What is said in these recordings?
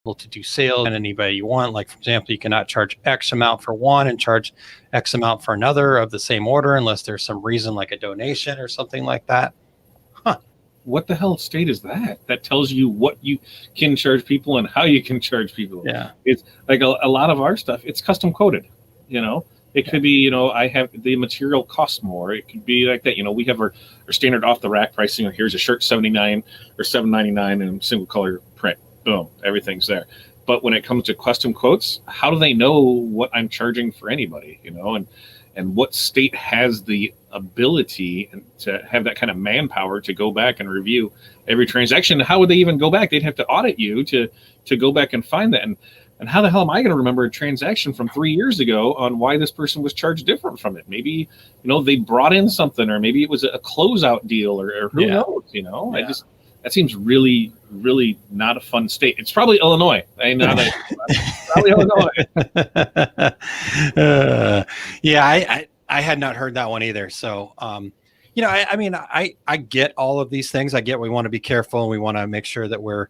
able to do sales and anybody you want. Like, for example, you cannot charge X amount for one and charge X amount for another of the same order unless there's some reason like a donation or something like that. What the hell state is that? That tells you what you can charge people and how you can charge people. Yeah. It's like a lot of our stuff, it's custom coded, It could be, I have the material cost more. It could be like that. We have our standard off the rack pricing. Here's a shirt, $79 or $7.99 in single color print. Boom, everything's there. But when it comes to custom quotes, how do they know what I'm charging for anybody? And what state has the ability to have that kind of manpower to go back and review every transaction? How would they even go back? They'd have to audit you to go back and find that. And how the hell am I going to remember a transaction from 3 years ago on why this person was charged different from it? Maybe, they brought in something, or maybe it was a closeout deal, or who knows, Yeah. That seems really, really not a fun state. It's probably Illinois. Probably Illinois. I had not heard that one either. So, I get all of these things. I get we want to be careful and we want to make sure that we're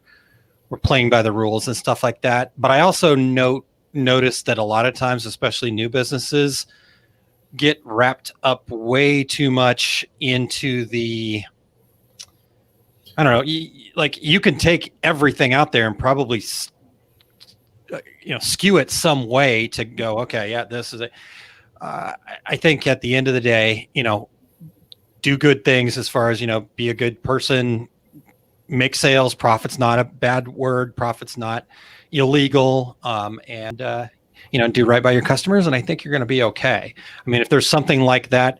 playing by the rules and stuff like that. But I also notice that a lot of times, especially new businesses, get wrapped up way too much into the, I don't know, you can take everything out there and probably, skew it some way to go, okay, yeah, this is it. I think at the end of the day, do good things as far as, be a good person, make sales. Profit's not a bad word. Profit's not illegal. And do right by your customers. And I think you're going to be okay. I mean, if there's something like that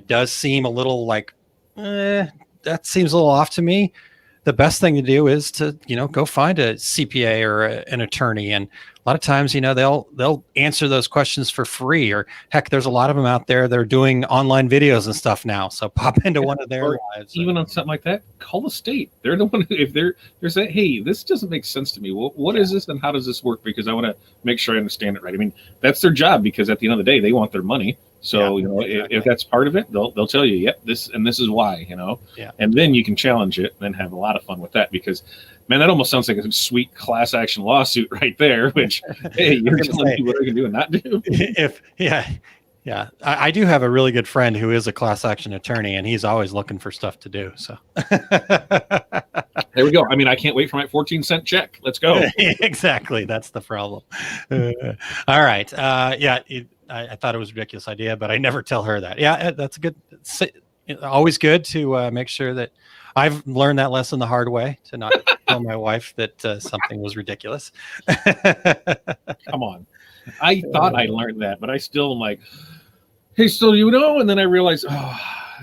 does seem a little like, that seems a little off to me, the best thing to do is to, go find a CPA or an attorney. And a lot of times, they'll answer those questions for free, or heck, there's a lot of them out there. They're doing online videos and stuff now. So pop into one of their lives. Even on something like that, call the state. They're the one who, if they're saying, hey, this doesn't make sense to me. What is this and how does this work? Because I want to make sure I understand it right. I mean, that's their job, because at the end of the day, they want their money. So, exactly. If that's part of it, they'll tell you, yep, this is why, Yeah. And then you can challenge it and then have a lot of fun with that, because, man, that almost sounds like a sweet class action lawsuit right there, which, hey, you're telling me what I can do and not do. Yeah. I do have a really good friend who is a class action attorney, and he's always looking for stuff to do. So there we go. I mean, I can't wait for my 14-cent check. Let's go. Exactly. That's the problem. All right. I thought it was a ridiculous idea, but I never tell her that. Yeah, that's a good, always good to make sure that I've learned that lesson the hard way, to not tell my wife that something was ridiculous. Come on. I thought I learned that, but I still am like, hey, still, and then I realized,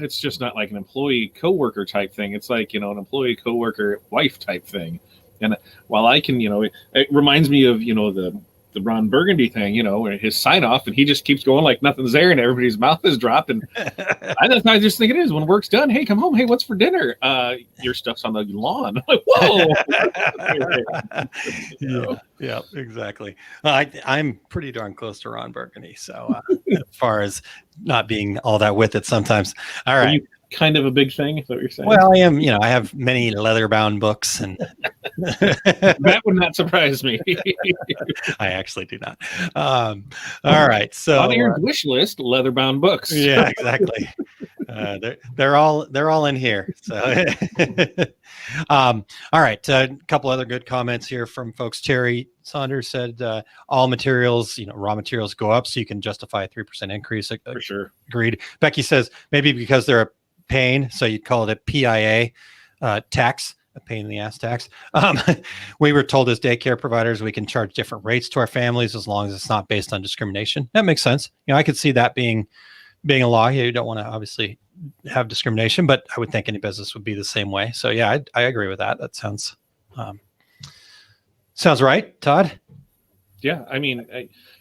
it's just not like an employee coworker type thing. It's like, an employee coworker wife type thing. And while I can, it reminds me of, the Ron Burgundy thing, his sign off, and he just keeps going like nothing's there, and everybody's mouth is dropped. And I just think it is, when work's done, hey, come home. Hey, what's for dinner? Your stuff's on the lawn. I'm like, whoa. Yeah, exactly. I'm pretty darn close to Ron Burgundy. So as far as not being all that with it sometimes. All right. Are you kind of a big thing, is that what you're saying? Well, I am, I have many leather-bound books, and that would not surprise me. I actually do not. All right, so on your wish list, leather-bound books. Yeah, exactly. They're all in here. So, all right, a couple other good comments here from folks. Terry Saunders said all materials, raw materials go up, so you can justify a 3% increase. For sure. Agreed. Becky says maybe because they're a pain, so you'd call it a PIA tax, a pain in the ass tax. We were told as daycare providers we can charge different rates to our families as long as it's not based on discrimination. That makes sense. I could see that being a law. You don't want to obviously have discrimination, but I would think any business would be the same way. So yeah, I agree with that. That sounds right, Todd. Yeah, I mean,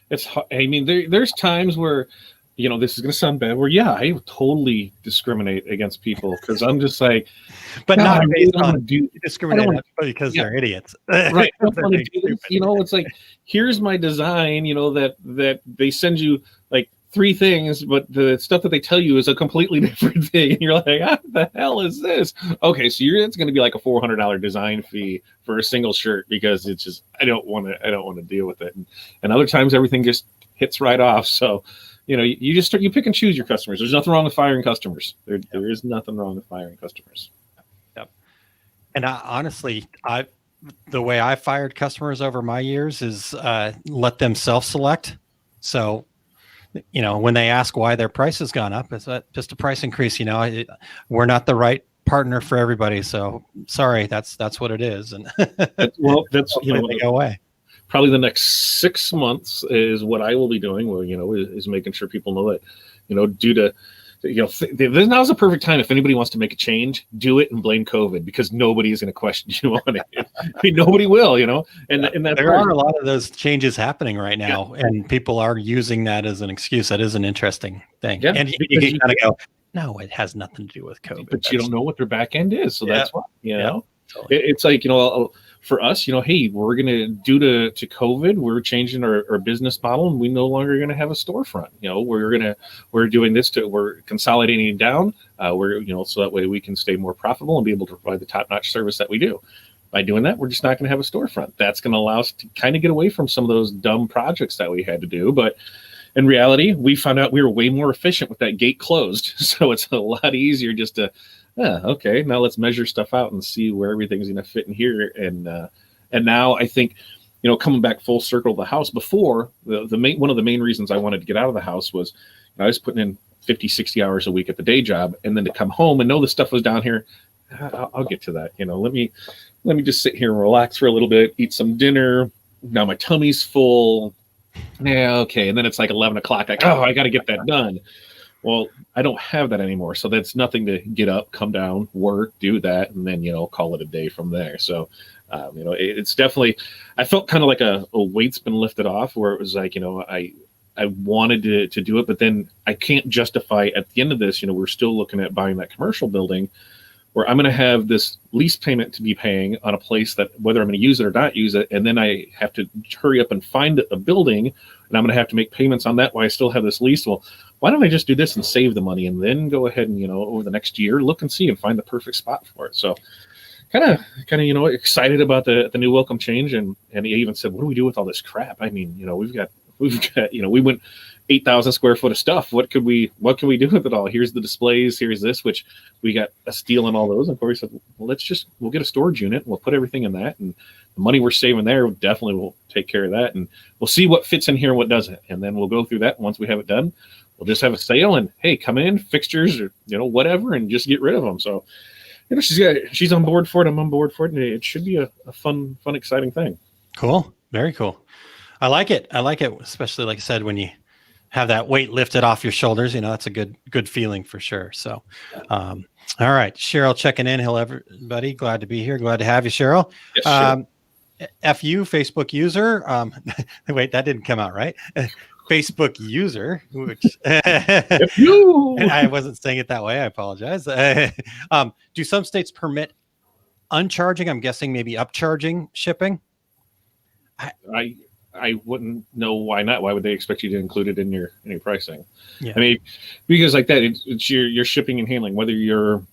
there's times where, this is going to sound bad, where, I totally discriminate against people, because I'm just like, but not based on discriminate because they're idiots. Right. I don't want to do this. It's like, here's my design, that they send you like three things, but the stuff that they tell you is a completely different thing. And you're like, what the hell is this? Okay, so it's going to be like a $400 design fee for a single shirt because it's just I don't want to deal with it. And other times everything just hits right off. So you just you pick and choose your customers. There's nothing wrong with firing customers. There is nothing wrong with firing customers. Yep. And honestly, the way I fired customers over my years is let them self-select. So, when they ask why their price has gone up, is that just a price increase? We're not the right partner for everybody. So sorry, that's what it is. And that's they go away. Probably the next 6 months is what I will be doing. Well, is making sure people know that, due to, now's the perfect time. If anybody wants to make a change, do it and blame COVID because nobody is going to question you on it. I mean, nobody will, and that's there are a lot of those changes happening right now, and people are using that as an excuse. That is an interesting thing. Yeah, and you can kind of go, no, it has nothing to do with COVID. But you don't know what their back end is, so that's why. Totally. It's like for us, hey, we're gonna due to COVID, we're changing our business model, and we no longer gonna have a storefront. We're doing this we're consolidating down. We're so that way we can stay more profitable and be able to provide the top-notch service that we do. By doing that, we're just not gonna have a storefront. That's gonna allow us to kind of get away from some of those dumb projects that we had to do, but. In reality, we found out we were way more efficient with that gate closed. So it's a lot easier just to, okay, now let's measure stuff out and see where everything's going to fit in here. And now I think, coming back full circle to the house before, one of the main reasons I wanted to get out of the house was I was putting in 50, 60 hours a week at the day job. And then to come home and know the stuff was down here, I'll get to that. Let me just sit here and relax for a little bit, eat some dinner. Now my tummy's full. Yeah, okay. And then it's like 11 o'clock. Like, I got to get that done. Well, I don't have that anymore. So that's nothing to get up, come down, work, do that, and then, call it a day from there. So, it's definitely, I felt kind of like a weight's been lifted off where it was like, I wanted to do it, but then I can't justify at the end of this, we're still looking at buying that commercial building where I'm going to have this lease payment to be paying on a place that whether I'm going to use it or not use it. And then I have to hurry up and find a building and I'm going to have to make payments on that while I still have this lease. Well, why don't I just do this and save the money and then go ahead and, over the next year, look and see and find the perfect spot for it. So kind of, excited about the new welcome change. And he even said, what do we do with all this crap? I mean, we've got, we went 8,000 square foot of stuff. What can we do with it all? Here's the displays. Here's this, which we got a steal in all those. And Corey said, well, we'll get a storage unit. We'll put everything in that. And the money we're saving there definitely will take care of that. And we'll see what fits in here and what doesn't. And then we'll go through that. And once we have it done, we'll just have a sale and hey, come in, fixtures or, whatever, and just get rid of them. So, she's on board for it. I'm on board for it. And it should be a fun, exciting thing. Cool. Very cool. I like it. Especially like I said, when you have that weight lifted off your shoulders, that's a good feeling for sure. So, all right, Cheryl checking in. Hello, everybody. Glad to be here. Glad to have you, Cheryl. Yes, sure. FU Facebook user. Wait, that didn't come out right. Facebook user, which and I wasn't saying it that way. I apologize. Do some states permit uncharging? I'm guessing maybe upcharging shipping. I wouldn't know why not. Why would they expect you to include it in your pricing? Yeah. I mean, because like that, it's your shipping and handling. Whether you're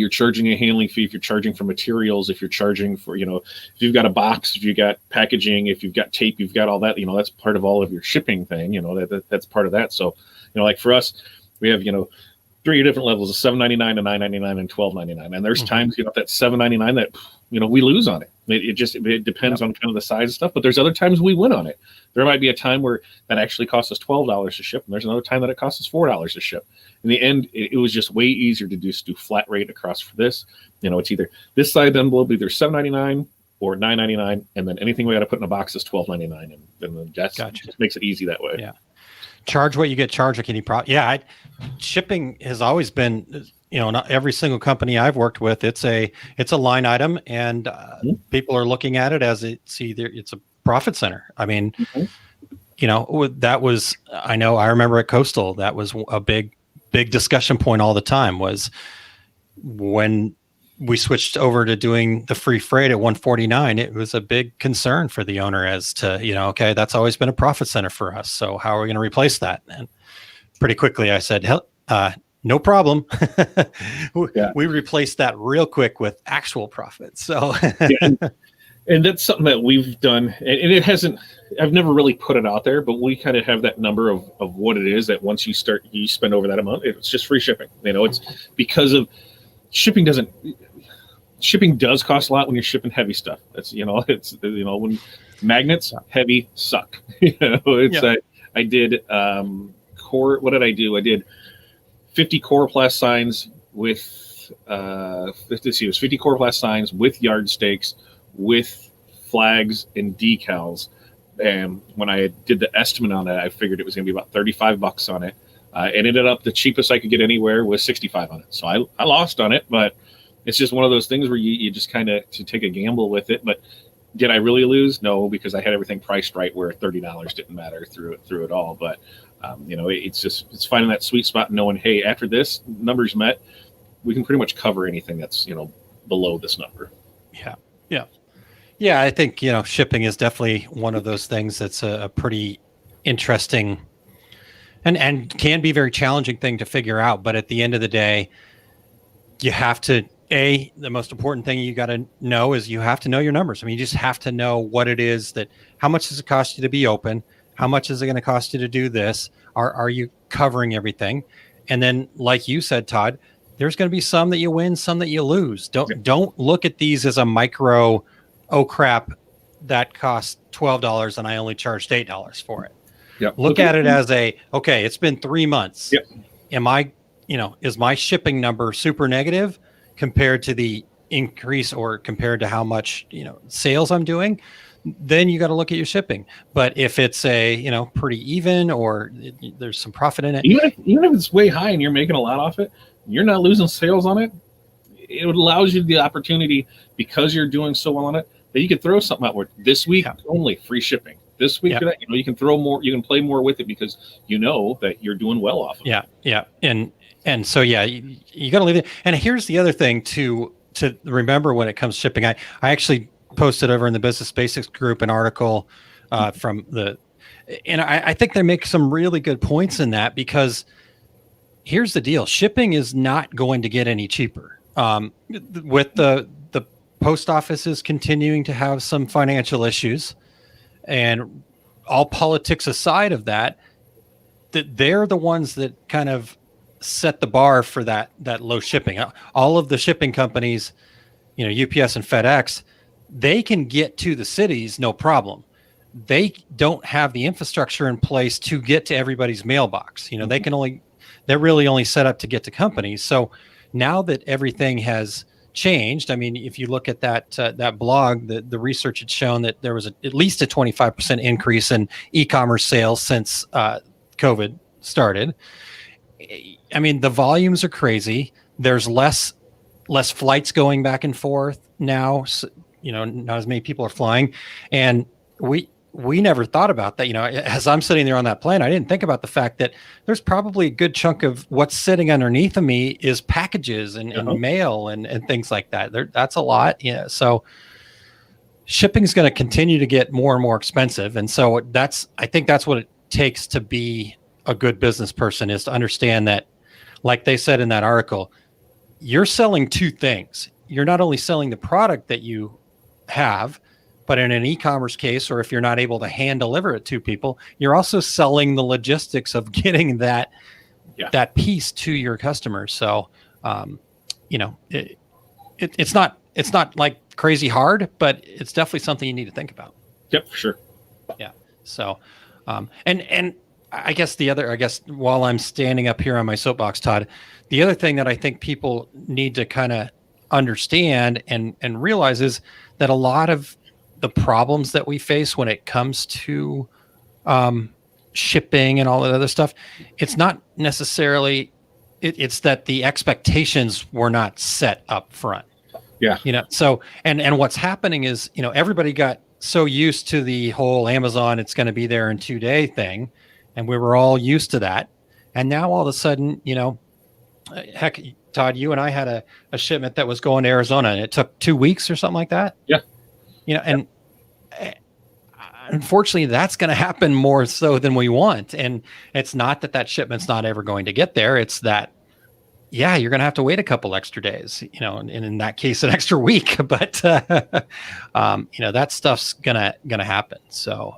charging a handling fee, if you're charging for materials, if you're charging for if you've got a box, if you've got packaging, if you've got tape, you've got all that. That's part of all of your shipping thing. That's part of that. So like for us, we have 3 different levels of $7.99 to $9.99 and $12.99. And there's times that $7.99 that we lose on it. It depends on kind of the size of stuff, but there's other times we win on it. There might be a time where that actually costs us $12 to ship, and there's another time that it costs us $4 to ship. In the end, it was just way easier to just do flat rate across for this. It's either this side of the envelope, either $7.99 or $9.99, and then anything we got to put in a box is $12.99, and then that just makes it easy that way. Yeah. Charge what you get charged like any problem. Yeah, shipping has always been, not every single company I've worked with. It's a line item, and people are looking at it as it's a profit center. I mean, that was I remember at Coastal that was a big discussion point all the time was when we switched over to doing the free freight at 149, it was a big concern for the owner as to, okay, that's always been a profit center for us. So how are we going to replace that? And pretty quickly I said, no problem. We replaced that real quick with actual profit. So, and that's something that we've done, and it hasn't, I've never really put it out there, but we kind of have that number of what it is that once you spend over that amount, it's just free shipping. It's because of shipping does cost a lot when you're shipping heavy stuff. That's, when magnets heavy suck, I did, what did I do? I did 50 Coroplast signs with, it was 50 Coroplast signs with yard stakes, with flags and decals. And when I did the estimate on that, I figured it was going to be about $35 on it. It ended up the cheapest I could get anywhere was $65 on it. So I lost on it, but it's just one of those things where you just kind of to take a gamble with it. But did I really lose? No, because I had everything priced right where $30 didn't matter through it all. But it's finding that sweet spot and knowing, hey, after this numbers met, we can pretty much cover anything that's below this number. Yeah, I think shipping is definitely one of those things that's a pretty interesting and can be very challenging thing to figure out. But at the end of the day, you have to, the most important thing you got to know is you have to know your numbers. I mean, you just have to know what it is how much does it cost you to be open? How much is it going to cost you to do this? Are you covering everything? And then, like you said, Todd, there's going to be some that you win, some that you lose. Don't look at these as a micro, oh crap, that cost $12 and I only charged $8 for it. Yep. Look at it as okay, it's been 3 months. Yep. Is my shipping number super negative compared to the increase or compared to how much, sales I'm doing? Then you got to look at your shipping. But if it's pretty even or there's some profit in it, even if it's way high and you're making a lot off it, you're not losing sales on it. It allows you the opportunity, because you're doing so well on it, that you could throw something out where this week only free shipping. This week, you can throw more, you can play more with it because that you're doing well off of it. Yeah. And so, you got to leave it. And here's the other thing to remember when it comes to shipping. I actually posted over in the Business Basics group an article and I think they make some really good points in that, because here's the deal. Shipping is not going to get any cheaper. With the post office is continuing to have some financial issues, and all politics aside of that they're the ones that kind of set the bar for that low shipping. All of the shipping companies, UPS and FedEx, they can get to the cities, no problem. They don't have the infrastructure in place to get to everybody's mailbox. They're really only set up to get to companies. So now that everything has changed, I mean, if you look at that blog, the research had shown that there was at least a 25% increase in e-commerce sales since COVID started. I mean, the volumes are crazy. There's less flights going back and forth now. So, not as many people are flying, and we never thought about that. As I'm sitting there on that plane, I didn't think about the fact that there's probably a good chunk of what's sitting underneath of me is packages and mail and things like that. That's a lot. So shipping is going to continue to get more and more expensive. And so I think that's what it takes to be a good business person, is to understand that, like they said in that article, you're selling two things. You're not only selling the product that you have, but in an e-commerce case, or if you're not able to hand deliver it to people, you're also selling the logistics of getting that piece to your customers. So, it's not like crazy hard, but it's definitely something you need to think about. Yep, for sure. Yeah. So, and while I'm standing up here on my soapbox, Todd, the other thing that I think people need to kind of understand and realize is that a lot of the problems that we face when it comes to shipping and all that other stuff, it's not necessarily, it's that the expectations were not set up front. Yeah. So, and what's happening is, everybody got so used to the whole Amazon, it's going to be there in 2 day thing. And we were all used to that. And now all of a sudden, heck, Todd, you and I had a shipment that was going to Arizona, and it took 2 weeks or something like that. Yeah. And unfortunately, that's going to happen more so than we want. And it's not that shipment's not ever going to get there. It's that, yeah, you're going to have to wait a couple extra days, and in that case, an extra week. But that stuff's gonna happen. So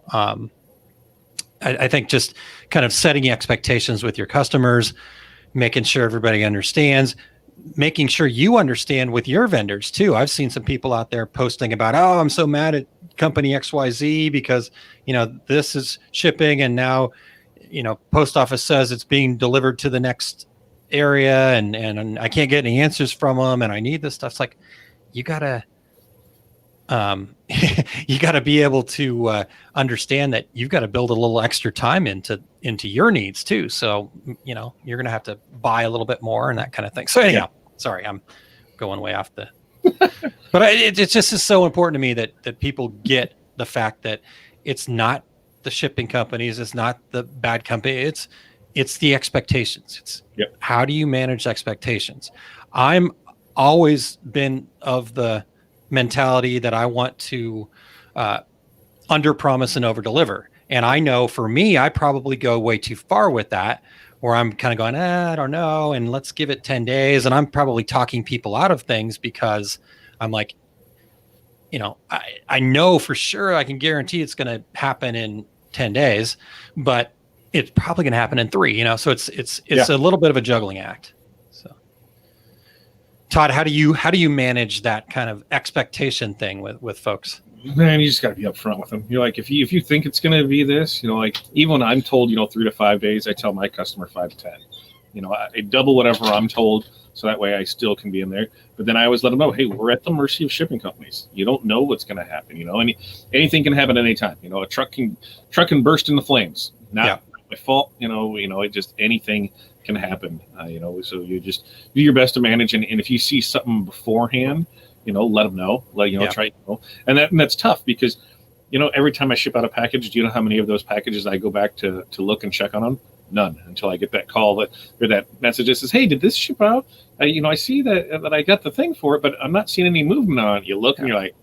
I think just kind of setting expectations with your customers, making sure everybody understands, making sure you understand with your vendors too. I've seen some people out there posting about, oh, I'm so mad at company XYZ because, this is shipping and now, post office says it's being delivered to the next area and I can't get any answers from them and I need this stuff. It's like, you gotta be able to understand that you've got to build a little extra time into your needs too. So, you're going to have to buy a little bit more and that kind of thing. So anyhow, sorry, I'm going way off the, but it just is so important to me that people get the fact that it's not the shipping companies, it's not the bad company. It's the expectations. It's how do you manage expectations? I'm always been of the mentality that I want to under promise and over deliver. And I know for me, I probably go way too far with that, where I'm kind of going, I don't know, and let's give it 10 days. And I'm probably talking people out of things because I'm like, I know for sure I can guarantee it's going to happen in 10 days, but it's probably going to happen in 3, so it's a little bit of a juggling act. So Todd, how do you manage that kind of expectation thing with folks? Man, you just got to be upfront with them. You're like, if you think it's going to be this, like even when I'm told, 3 to 5 days, I tell my customer 5 to 10. I double whatever I'm told, so that way I still can be in there. But then I always let them know, hey, we're at the mercy of shipping companies. You don't know what's going to happen. Anything can happen anytime. A truck can burst into flames. Not my fault. It just anything can happen. So you just do your best to manage. And if you see something beforehand, let them know. Try. And that's tough because, every time I ship out a package, do you know how many of those packages I go back to look and check on them? None, until I get that call or that message that says, hey, did this ship out? I see that I got the thing for it, but I'm not seeing any movement on it. You look and you're like,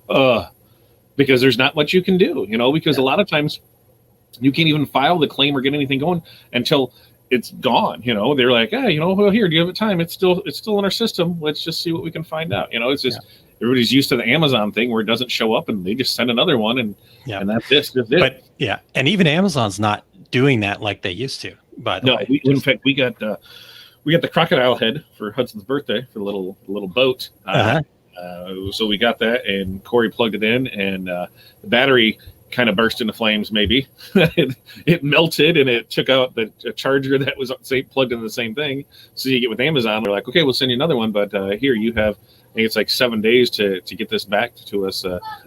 because there's not much you can do, because a lot of times you can't even file the claim or get anything going until it's gone. They're like, well, here, do you have a time? It's still in our system. Let's just see what we can find out. It's just everybody's used to the Amazon thing where it doesn't show up and they just send another one and that's this. But and even Amazon's not doing that like they used to. By the way, in fact, we got the crocodile head for Hudson's birthday for the little boat. So we got that, and Corey plugged it in, and the battery kind of burst into flames. Maybe it melted, and it took out the charger that was plugged into the same thing. So you get with Amazon, they're like, okay, we'll send you another one, but here you have. I think it's like 7 days to get this back to us.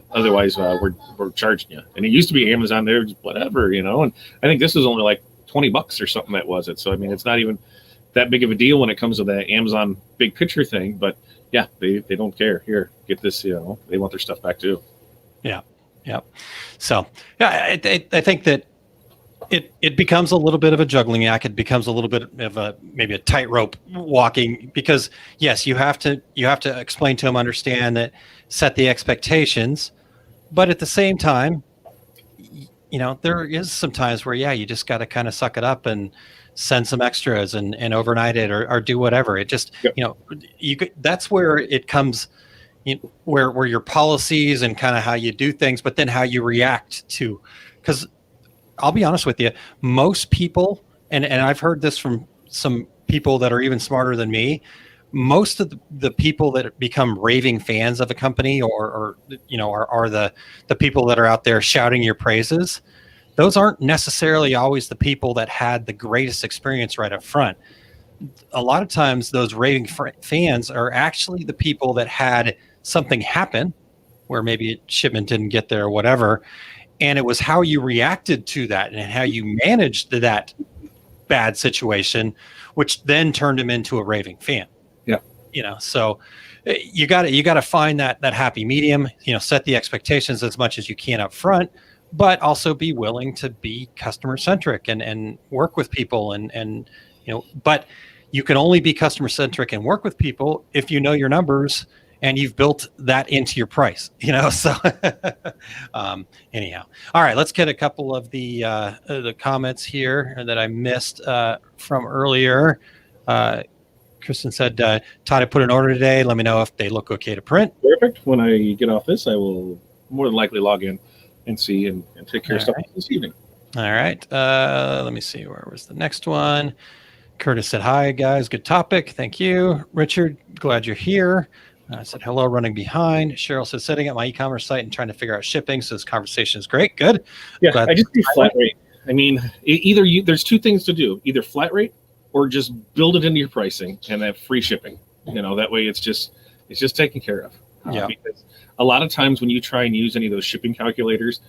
Otherwise, we're charging you. And it used to be Amazon there, whatever, And I think this was only like $20 or something that was it. So, it's not even that big of a deal when it comes to the Amazon big picture thing, but they don't care. Here, get this, they want their stuff back too. Yeah. So I think that it becomes a little bit of a juggling act. It becomes a little bit of maybe a tightrope walking because yes, you have to explain to them, understand that, set the expectations, but at the same time, there is some times where, you just got to kind of suck it up and send some extras and overnight it or do whatever. It just, that's where it comes, where your policies and kind of how you do things, but then how you react to, because I'll be honest with you, most people, and I've heard this from some people that are even smarter than me, most of the people that become raving fans of a company or are the people that are out there shouting your praises, those aren't necessarily always the people that had the greatest experience right up front. A lot of times those raving fans are actually the people that had something happen where maybe a shipment didn't get there or whatever. And it was how you reacted to that and how you managed that bad situation, which then turned him into a raving fan. So you got to find that happy medium, set the expectations as much as you can up front, but also be willing to be customer centric and work with people and but you can only be customer centric and work with people if you know your numbers and you've built that into your price, so anyhow. All right, let's get a couple of the comments here that I missed from earlier. Kristen said, Todd, I put an order today. Let me know if they look okay to print. Perfect. When I get off this, I will more than likely log in and see and take care of stuff this evening. All right. Let me see. Where was the next one? Curtis said, hi, guys. Good topic. Thank you. Richard, glad you're here. I said, hello, running behind. Cheryl said, setting up my e-commerce site and trying to figure out shipping. So this conversation is great. Good. Yeah, I just do flat rate. I mean, there's two things to do. Either flat rate or just build it into your pricing and have free shipping. That way it's just taken care of. Yeah. Because a lot of times when you try and use any of those shipping calculators,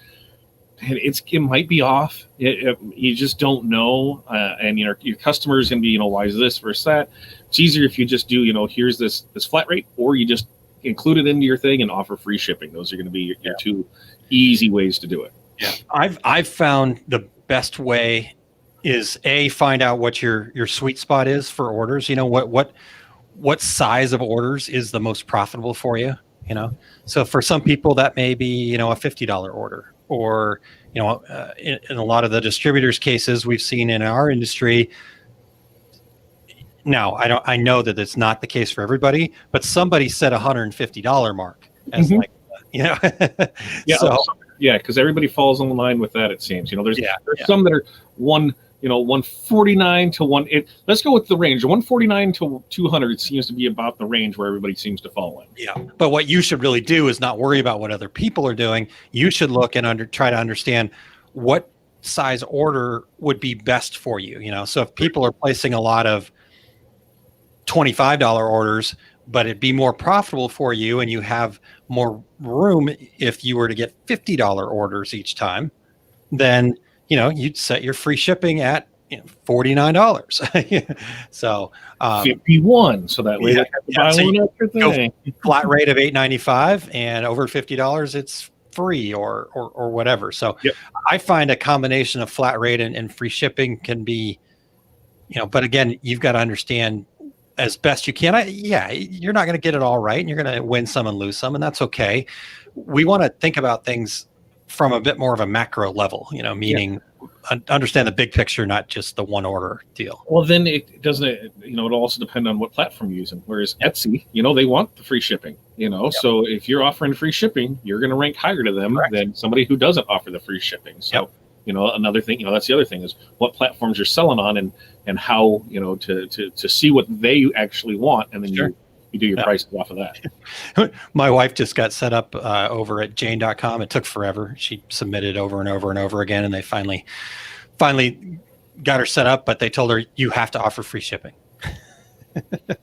and it might be off. You just don't know, and your customers can be, why is this versus that? It's easier if you just do, here's this flat rate, or you just include it into your thing and offer free shipping. Those are going to be your two easy ways to do it. Yeah, I've found the best way is find out what your sweet spot is for orders. What size of orders is the most profitable for you. So for some people that may be a $50 order. Or, in a lot of the distributors' cases we've seen in our industry. Now, I know that it's not the case for everybody, but somebody set $150 mark as Yeah. So, because everybody falls on the line with that. It seems, there's some that are 149 to one. Let's go with the range. 149 to 200 seems to be about the range where everybody seems to fall in. Yeah, but what you should really do is not worry about what other people are doing. You should look and try to understand what size order would be best for you. So if people are placing a lot of $25 orders, but it'd be more profitable for you, and you have more room if you were to get $50 orders each time, then you'd set your free shipping at $49. So 51. So that way they have to buy one extra thing. Flat rate of $8.95, and over $50 it's free or whatever. So I find a combination of flat rate and free shipping can be, but again, you've got to understand as best you can. You're not going to get it all right, and you're going to win some and lose some, and that's okay. We want to think about things from a bit more of a macro level, meaning understand the big picture, not just the one order deal. Well, then it doesn't, it'll also depend on what platform you're using. Whereas Etsy, they want the free shipping, so if you're offering free shipping, you're going to rank higher to them than somebody who doesn't offer the free shipping. So, another thing, that's the other thing is what platforms you're selling on and how, to see what they actually want. And then you do your prices off of that. My wife just got set up over at Jane.com. It took forever. She submitted over and over and over again, and they finally got her set up, but they told her you have to offer free shipping.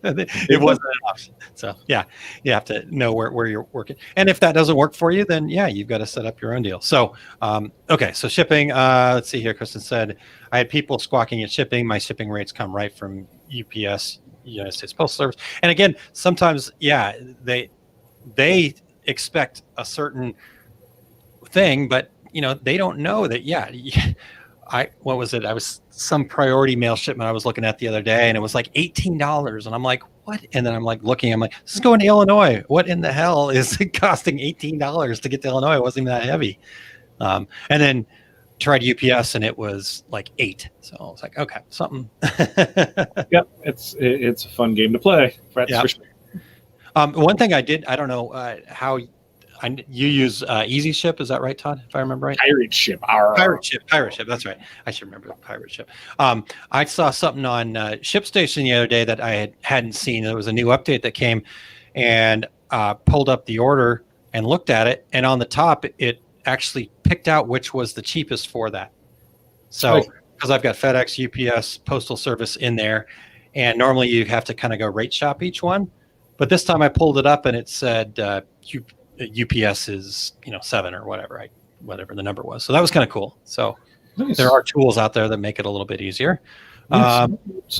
It wasn't an option. So you have to know where you're working. And if that doesn't work for you, then you've got to set up your own deal. So, so shipping, let's see here. Kristen said, I had people squawking at shipping. My shipping rates come right from UPS, United States Postal Service. And again, sometimes, they expect a certain thing, but they don't know that, what was it? I was some priority mail shipment I was looking at the other day, and it was like $18. And I'm like, what? And then I'm like looking, I'm like, this is going to Illinois. What in the hell is it costing $18 to get to Illinois? It wasn't even that heavy. And then tried UPS, and it was like $8. So I was like, okay, something. Yep, it's a fun game to play. That's for sure. One thing I don't know how you use Easy Ship. Is that right, Todd? If I remember right. Pirate Ship. Pirate Ship. That's right. I should remember Pirate Ship. I saw something on ShipStation the other day that I hadn't seen. There was a new update that came, and pulled up the order and looked at it, and on the top it actually picked out which was the cheapest for that. So because I've got FedEx, UPS, Postal Service in there, and normally you have to kind of go rate shop each one, but this time I pulled it up and it said UPS is 7 or whatever the number was. So that was kind of cool. So nice. There are tools out there that make it a little bit easier. Something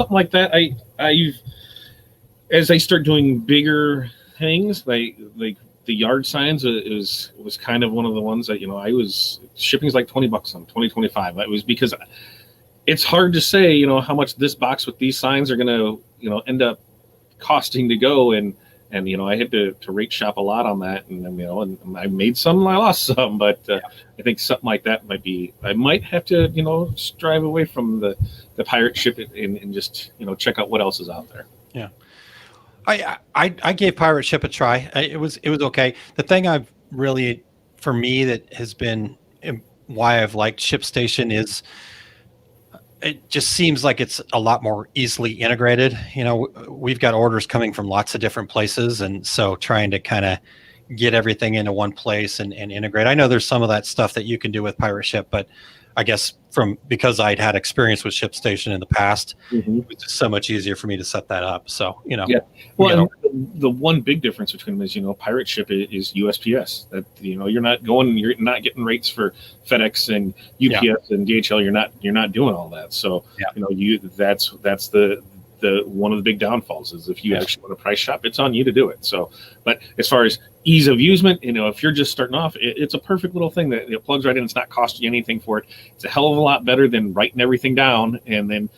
like that. As I start doing bigger things, like the yard signs was kind of one of the ones that shipping's like $20 on 2025. That was because it's hard to say, you know, how much this box with these signs are going to, you know, end up costing to go. And, you know, I had to rate shop a lot on that. And, you know, and I made some, and I lost some, but I think something like that I might have to, you know, strive away from the pirate ship and just, you know, check out what else is out there. Yeah. I gave Pirate Ship a try. It was okay. The thing I've really, for me, that has been why I've liked ShipStation is it just seems like it's a lot more easily integrated. You know, we've got orders coming from lots of different places, and so trying to kind of get everything into one place and integrate. I know there's some of that stuff that you can do with Pirate Ship, but I guess because I'd had experience with ShipStation in the past, it was just so much easier for me to set that up. So, you know. Yeah. Well, and the one big difference between them is, you know, Pirate Ship is USPS. That, you know, you're not getting rates for FedEx and UPS and DHL. You're not doing all that. So, you know, that's the one of the big downfalls is if you actually want to price shop, it's on you to do it. So, but as far as ease of usement, you know, if you're just starting off, it's a perfect little thing that it plugs right in. It's not costing you anything for it. It's a hell of a lot better than writing everything down and then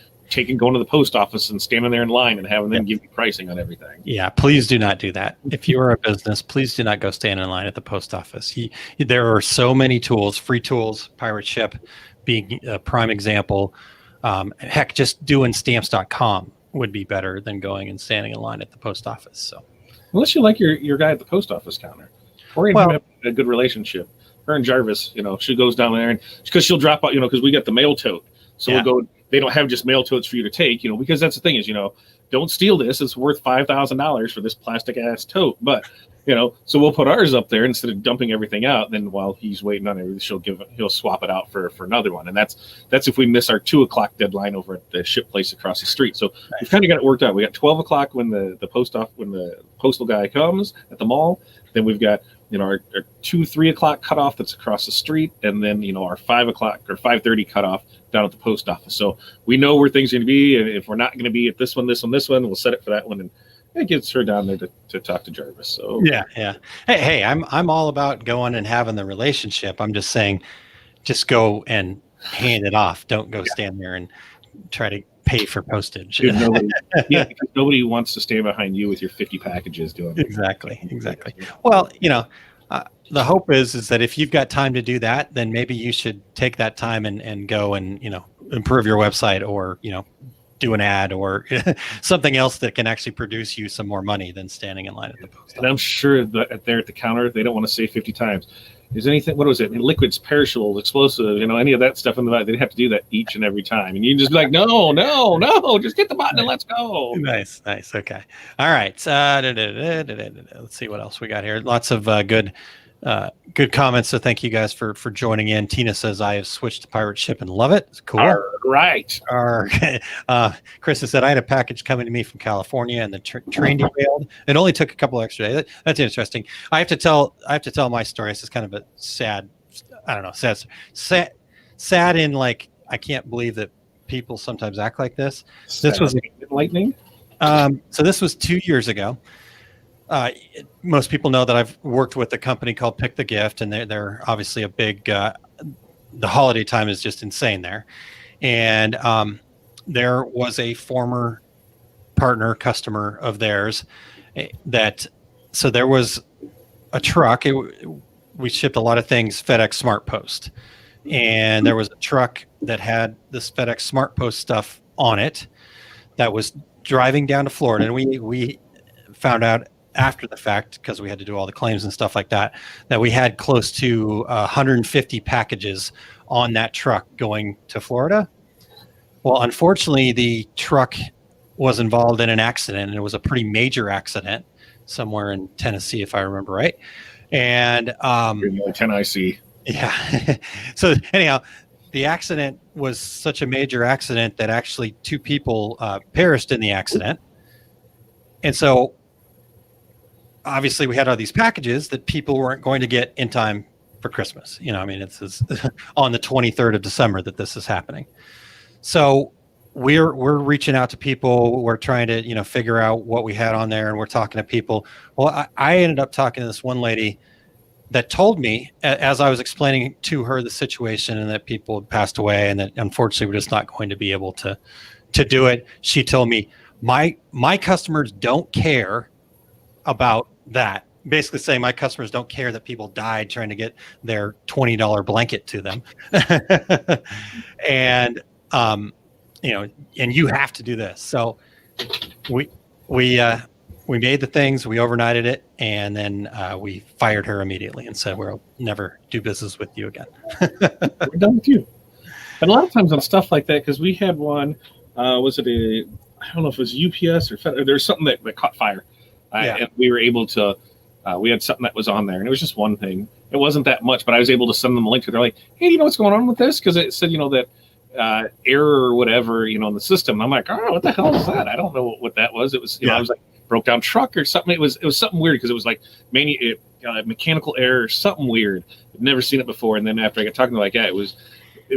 going to the post office and standing there in line and having them give you pricing on everything. Yeah, please do not do that. If you are a business, please do not go stand in line at the post office. There are so many tools, free tools, Pirate Ship being a prime example. Heck, just doing stamps.com would be better than going and standing in line at the post office. So, unless you like your guy at the post office counter, or you have a good relationship. Her and Jarvis, you know, she goes down there and because she'll drop out, you know, because we got the mail tote, so we'll go. They don't have just mail totes for you to take, you know, because that's the thing is, you know, don't steal this. It's worth $5,000 for this plastic ass tote, but. You know, so we'll put ours up there instead of dumping everything out. Then while he's waiting on it, he'll swap it out for another one. And that's if we miss our 2:00 deadline over at the ship place across the street. So we've kind of got it worked out. We got 12:00 when the postal guy comes at the mall. Then we've got, you know, our 2-3 o'clock cutoff that's across the street, and then, you know, our 5 o'clock or 5:30 cutoff down at the post office. So we know where things are going to be, and if we're not going to be at this one, we'll set it for that one, and it gets her down there to talk to Jarvis. So yeah. Hey, I'm all about going and having the relationship. I'm just saying, just go and hand it off. Don't go stand there and try to pay for postage. Dude, because nobody wants to stand behind you with your 50 packages doing it. Exactly. Well, you know, the hope is that if you've got time to do that, then maybe you should take that time and go and, you know, improve your website or, you know, do an ad or something else that can actually produce you some more money than standing in line at the post office. And I'm sure that there at the counter, they don't want to say 50 times. Is anything, what was it? Liquids, perishable, explosive, you know, any of that stuff in the back, they'd have to do that each and every time. And you just be like, no, just get the button and let's go. Nice. Okay. All right. Let's see what else we got here. Lots of good comments. So thank you guys for joining in. Tina says, I have switched to Pirate Ship and love it. It's cool. All right. Chris has said, I had a package coming to me from California and the train derailed. It only took a couple extra days. That's interesting. I have to tell my story. This is kind of a sad in like, I can't believe that people sometimes act like this. This was lightning. So this was 2 years ago. Most people know that I've worked with a company called Pick the Gift, and they're obviously a big. The holiday time is just insane there, and there was a former customer of theirs so there was a truck. We shipped a lot of things FedEx Smart Post, and there was a truck that had this FedEx Smart Post stuff on it that was driving down to Florida, and we found out after the fact, because we had to do all the claims and stuff like that we had close to 150 packages on that truck going to Florida. Well, unfortunately, the truck was involved in an accident, and it was a pretty major accident somewhere in Tennessee, if I remember right. And Tennessee. Yeah. So anyhow, the accident was such a major accident that actually 2 people perished in the accident. And so obviously we had all these packages that people weren't going to get in time for Christmas. You know, I mean, it's on the 23rd of December that this is happening. So we're reaching out to people. We're trying to, you know, figure out what we had on there, and we're talking to people. Well, I ended up talking to this one lady that told me, as I was explaining to her the situation and that people had passed away and that unfortunately we're just not going to be able to do it. She told me, my customers don't care about that. Basically saying my customers don't care that people died trying to get their $20 blanket to them. And, and you have to do this. So we made the things, we overnighted it, and then we fired her immediately and said, we'll never do business with you again. We're done with you. And a lot of times on stuff like that, because we had one, was it I don't know if it was UPS or there's something that caught fire. And we were able to, we had something that was on there, and it was just one thing. It wasn't that much, but I was able to send them a link to it. They're like, hey, you know what's going on with this? Because it said, that error or whatever, in the system. And I'm like, oh, what the hell is that? I don't know what that was. It was, I was like, broke down truck or something. It was something weird because it was like mechanical error or something weird. I'd never seen it before. And then after I got talking to like, yeah,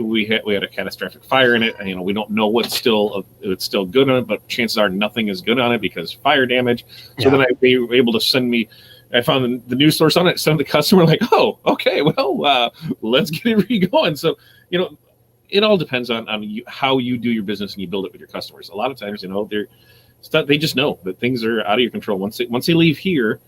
we had a catastrophic fire in it. And, we don't know what's still good on it, but chances are nothing is good on it because fire damage. So then they were able to send me. I found the news source on it. Send the customer like, oh, okay, well, let's get it re-going. So it all depends on how you do your business and you build it with your customers. A lot of times, they just know that things are out of your control. Once they leave here,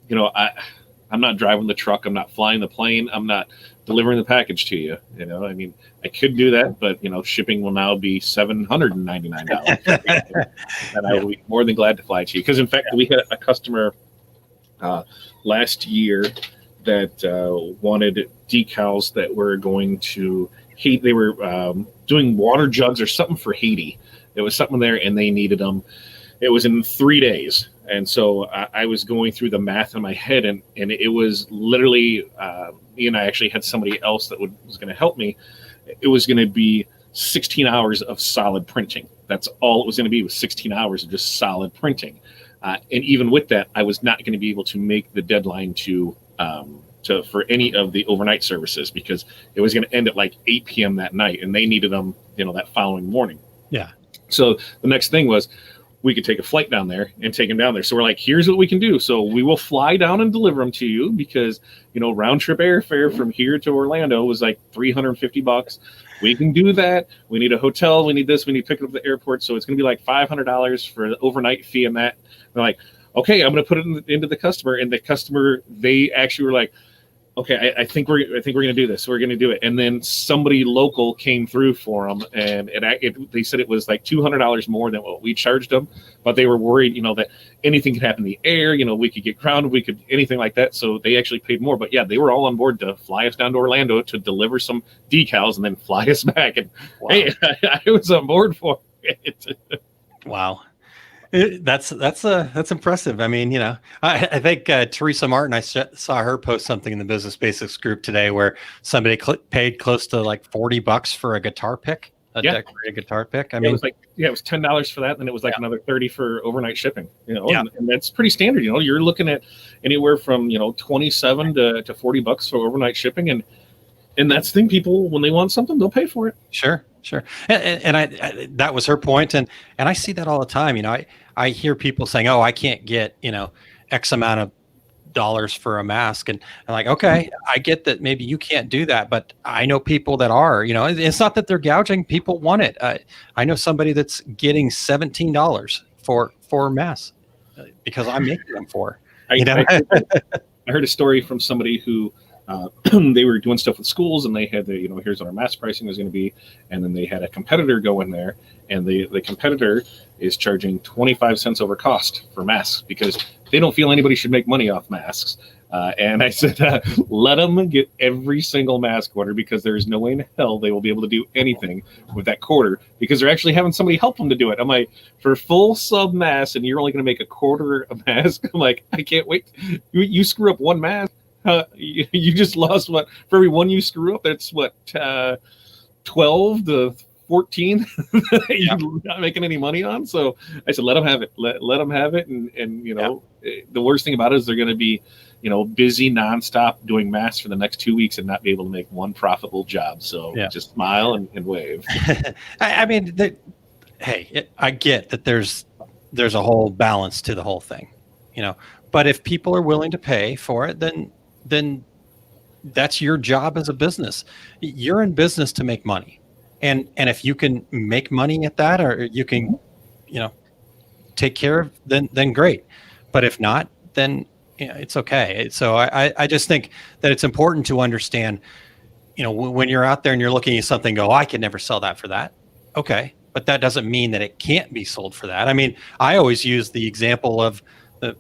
I'm not driving the truck. I'm not flying the plane. I'm not delivering the package to you. I mean, I could do that, but shipping will now be $799, and I will be more than glad to fly to you. Because in fact, we had a customer last year that wanted decals that were going to Haiti. They were doing water jugs or something for Haiti. There was something there, and they needed them. It was in 3 days. And so I was going through the math in my head, and it was literally, I actually had somebody else that was going to help me. It was going to be 16 hours of solid printing. That's all it was going to be, was 16 hours of just solid printing. And even with that, I was not going to be able to make the deadline for any of the overnight services because it was going to end at like 8 p.m. that night, and they needed them, that following morning. Yeah. So the next thing was, we could take a flight down there and take them down there. So we're like, here's what we can do. So we will fly down and deliver them to you because, round trip airfare from here to Orlando was like $350. We can do that. We need a hotel. We need this. We need to pick it up at the airport. So it's going to be like $500 for the overnight fee and that. They're like, okay, I'm going to put it into the customer. And the customer, they actually were like, okay, I think we're going to do this. We're going to do it. And then somebody local came through for them, and they said it was like $200 more than what we charged them, but they were worried, that anything could happen in the air. We could get grounded, we could anything like that. So they actually paid more. But yeah, they were all on board to fly us down to Orlando to deliver some decals and then fly us back. And wow. Hey, I was on board for it. Wow. That's impressive. I mean, I think Teresa Martin, I saw her post something in the Business Basics group today where somebody paid close to like $40 for a guitar pick, decorated guitar pick. I mean, it was $10 for that. And it was like another $30 for overnight shipping, and that's pretty standard. You're looking at anywhere from, $27 to $40 for overnight shipping. And that's the thing, people, when they want something, they'll pay for it. Sure. And I that was her point. And I see that all the time. I hear people saying, oh, I can't get, X amount of dollars for a mask. And I'm like, okay, I get that maybe you can't do that, but I know people that are, it's not that they're gouging. People want it. I know somebody that's getting $17 for masks because I'm making them for. I heard a story from somebody who, they were doing stuff with schools, and they had here's what our mask pricing is going to be. And then they had a competitor go in there, and the competitor is charging 25 cents over cost for masks because they don't feel anybody should make money off masks. And I said, let them get every single mask order because there is no way in hell they will be able to do anything with that quarter because they're actually having somebody help them to do it. I'm like, for full sub mask, and you're only going to make a quarter a mask. I'm like, I can't wait. You screw up one mask. You just lost what? For every one you screw up, that's what, 12 to 14 you're not making any money on. So I said, let them have it. Let them have it. And the worst thing about it is they're going to be, busy nonstop doing masks for the next 2 weeks and not be able to make one profitable job. So just smile and wave. I mean, I get that there's a whole balance to the whole thing, but if people are willing to pay for it, then that's your job as a business. You're in business to make money. And if you can make money at that, or you can, you know, take care of, then great. But if not, then it's okay. So I just think that it's important to understand, you know, when you're out there and you're looking at something, go, I could never sell that for that. Okay. But that doesn't mean that it can't be sold for that. I mean, I always use the example of the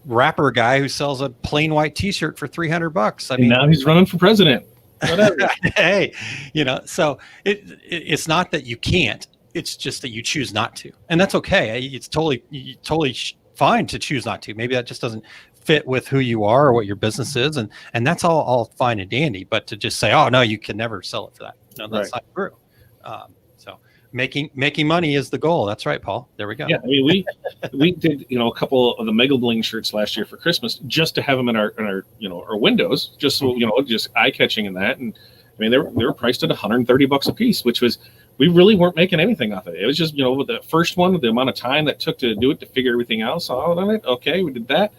rapper guy who sells a plain white t-shirt for $300. I mean, now he's running for president. Whatever. Hey, you know, so it's not that you can't, it's just that you choose not to. And that's okay. It's totally fine to choose not to. Maybe that just doesn't fit with who you are or what your business is. And that's all fine and dandy, but to just say, oh no, you can never sell it for that. No, that's not true. So making money is the goal. That's right, Paul. There we go. Yeah. I mean, we did, you know, a couple of the Mega Bling shirts last year for Christmas, just to have them in our, you know, our windows, just so, you know, just eye catching in that. And I mean, they were priced at $130 a piece, which was, we really weren't making anything off of it. It was just, you know, the first one, the amount of time that took to do it, to figure everything else out on it. Okay, we did that.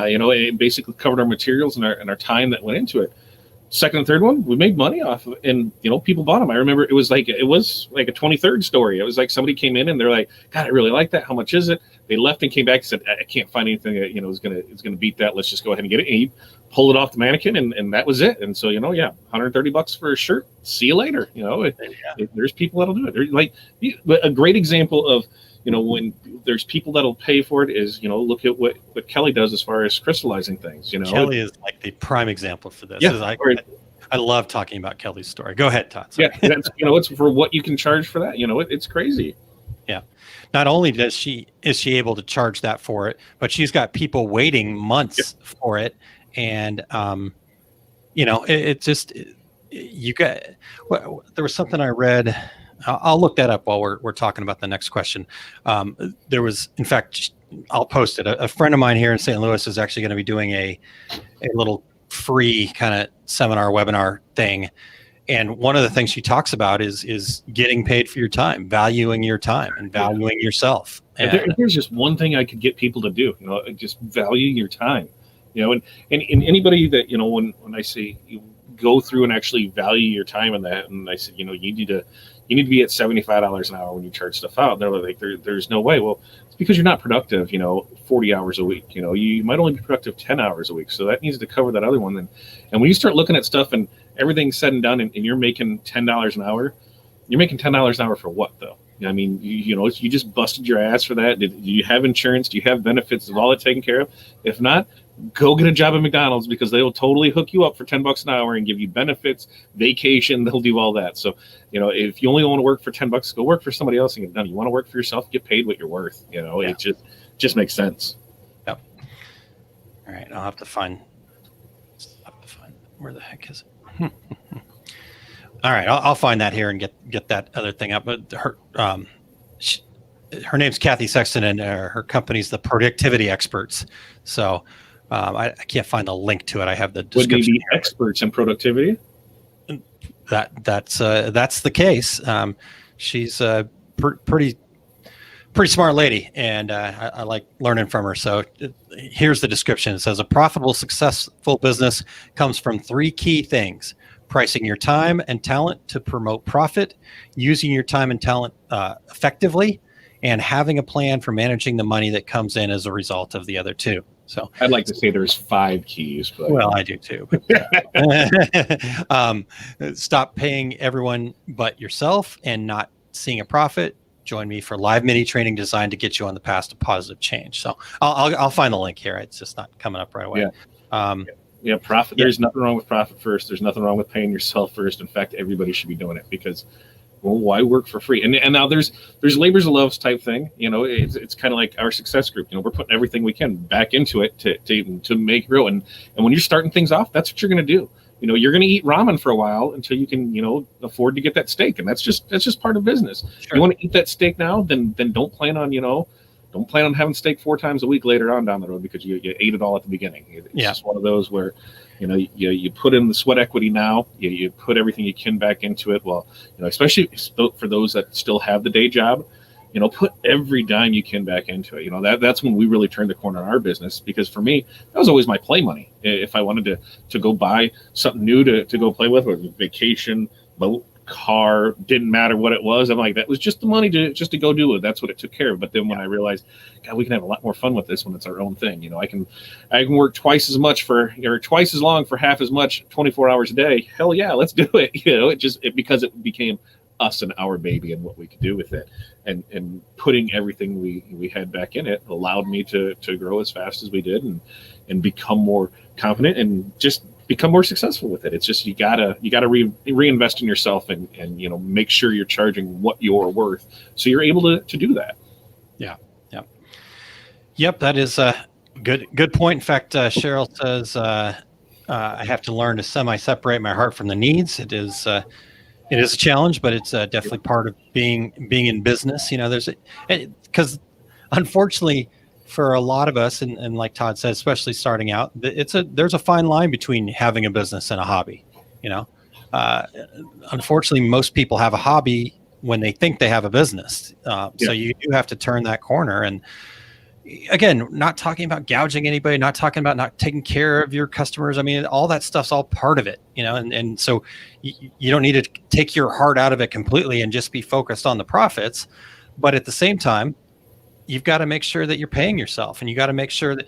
You know, it basically covered our materials and our time that went into it. Second and third one, we made money off of it, and you know, people bought them. I remember it was like a 23rd story. It was like somebody came in and they're like, God, I really like that. How much is it? They left and came back and said, I can't find anything that, you know, is gonna beat that. Let's just go ahead and get it. And he pulled it off the mannequin, and that was it. And so, you know, yeah, $130 for a shirt. See you later. You know, there's people that'll do it. There's like a great example of, you know, when there's people that'll pay for it is, you know, look at what Kelly does as far as crystallizing things, you know. Kelly is like the prime example for this. Yeah, I love talking about Kelly's story. Go ahead, Todd. Sorry. Yeah, that's, you know, it's for what you can charge for that. You know, it's crazy. Yeah. Not only is she able to charge that for it, but she's got people waiting months for it. And, you know, it's just, you got, there was something I read. I'll look that up while we're talking about the next question. There was, in fact, I'll post it. A friend of mine here in St. Louis is actually going to be doing a little free kind of seminar webinar thing. And one of the things she talks about is getting paid for your time, valuing your time and valuing yourself. And if there's just one thing I could get people to do, you know, just value your time, you know, and anybody that, you know, when I say you go through and actually value your time in that, and I said, you know, you need to be at $75 an hour when you charge stuff out. And they're like, there's no way. Well, it's because you're not productive, you know, 40 hours a week. You know, you might only be productive 10 hours a week. So that needs to cover that other one. And when you start looking at stuff and everything's said and done, and you're making $10 an hour, you're making $10 an hour for what, though? I mean, you know, you just busted your ass for that. Do you have insurance? Do you have benefits? Is all that taken care of? If not, go get a job at McDonald's, because they will totally hook you up for $10 an hour and give you benefits, vacation. They'll do all that. So, you know, if you only want to work for $10, go work for somebody else and get done. You want to work for yourself, get paid what you're worth. You know, it just makes sense. Yep. All right. I'll have to find where the heck is it? All right. I'll find that here and get that other thing up. But her name's Kathy Sexton, and her company's the Productivity Experts. So, I can't find the link to it. I have the description. Would they be experts in productivity? That's the case. She's a pretty smart lady, and I like learning from her. So here's the description. It says a profitable, successful business comes from three key things: pricing your time and talent to promote profit, using your time and talent effectively, and having a plan for managing the money that comes in as a result of the other two. So I'd like to say there's 5 keys. But well, I do too. But, stop paying everyone but yourself and not seeing a profit. Join me for live mini training designed to get you on the path to positive change. So I'll find the link here. It's just not coming up right away. Yeah. Profit. There's nothing wrong with profit first. There's nothing wrong with paying yourself first. In fact, everybody should be doing it, because, well, why work for free? And now there's labors of love type thing. You know, it's kind of like our success group. You know, we're putting everything we can back into it to make it grow. And when you're starting things off, that's what you're going to do. You know, you're going to eat ramen for a while until you can, you know, afford to get that steak. And that's just part of business. Sure. You want to eat that steak now, then don't plan on having steak 4 times a week later on down the road, because you ate it all at the beginning. It's just one of those where, you know, you put in the sweat equity now, you put everything you can back into it. Well, you know, especially for those that still have the day job, put every dime you can back into it. That's when we really turned the corner on our business, because for me, that was always my play money. If I wanted to go buy something new to go play with, or vacation, boat, car, didn't matter what it was. I'm like, that was just the money to go do it. That's what it took care of. But then when I realized, God, we can have a lot more fun with this when it's our own thing. I can work twice as much or twice as long for half as much, 24 hours a day. Hell yeah, let's do it. Because it became us and our baby and what we could do with it, and putting everything we had back in it allowed me to grow as fast as we did, and become more confident and just become more successful with it. It's just you gotta reinvest in yourself and make sure you're charging what you're worth, so you're able to do that. Yep, that is a good point. In fact, Cheryl says I have to learn to semi-separate my heart from the needs. It is a challenge, but it's definitely part of being in business. Because unfortunately, for a lot of us, and like Todd said, especially starting out, there's a fine line between having a business and a hobby. Unfortunately, most people have a hobby when they think they have a business. So you do have to turn that corner. And again, not talking about gouging anybody, not talking about not taking care of your customers. I mean, all that stuff's all part of it, and so you don't need to take your heart out of it completely and just be focused on the profits. But at the same time, you've got to make sure that you're paying yourself, and you got to make sure that,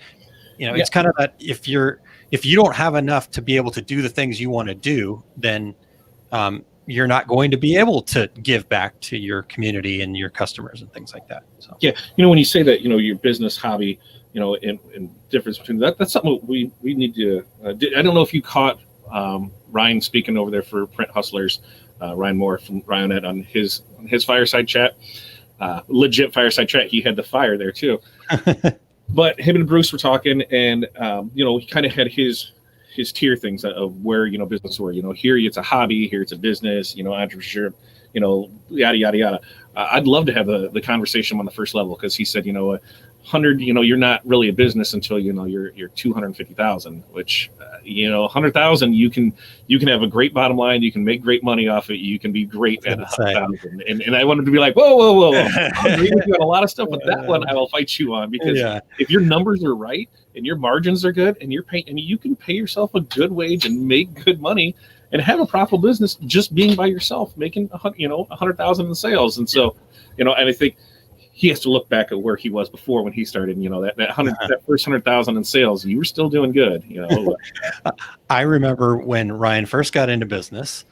it's kind of that if you don't have enough to be able to do the things you want to do, then you're not going to be able to give back to your community and your customers and things like that. So when you say that, your business, hobby, and difference between that's something we need to. I don't know if you caught Ryan speaking over there for Print Hustlers, Ryan Moore from Ryonet on his fireside chat. Legit fireside chat. He had the fire there too. But him and Bruce were talking, and he kind of had his tier things of where business were. Here it's a hobby, here it's a business. Entrepreneurship. Yada yada yada. I'd love to have the conversation on the first level, because he said 100. You're not really a business until you're 250,000. Which 100,000 you can have a great bottom line. You can make great money off it. You can be great at 100,000. And I wanted to be like, whoa. I agree with you on a lot of stuff, but that one I will fight you on, because if your numbers are right and your margins are good and you're paying, you can pay yourself a good wage and make good money and have a profitable business just being by yourself, making 100,000 in sales. And so, and I think he has to look back at where he was before when he started. That first 100,000 in sales, you were still doing good. I remember when Ryan first got into business,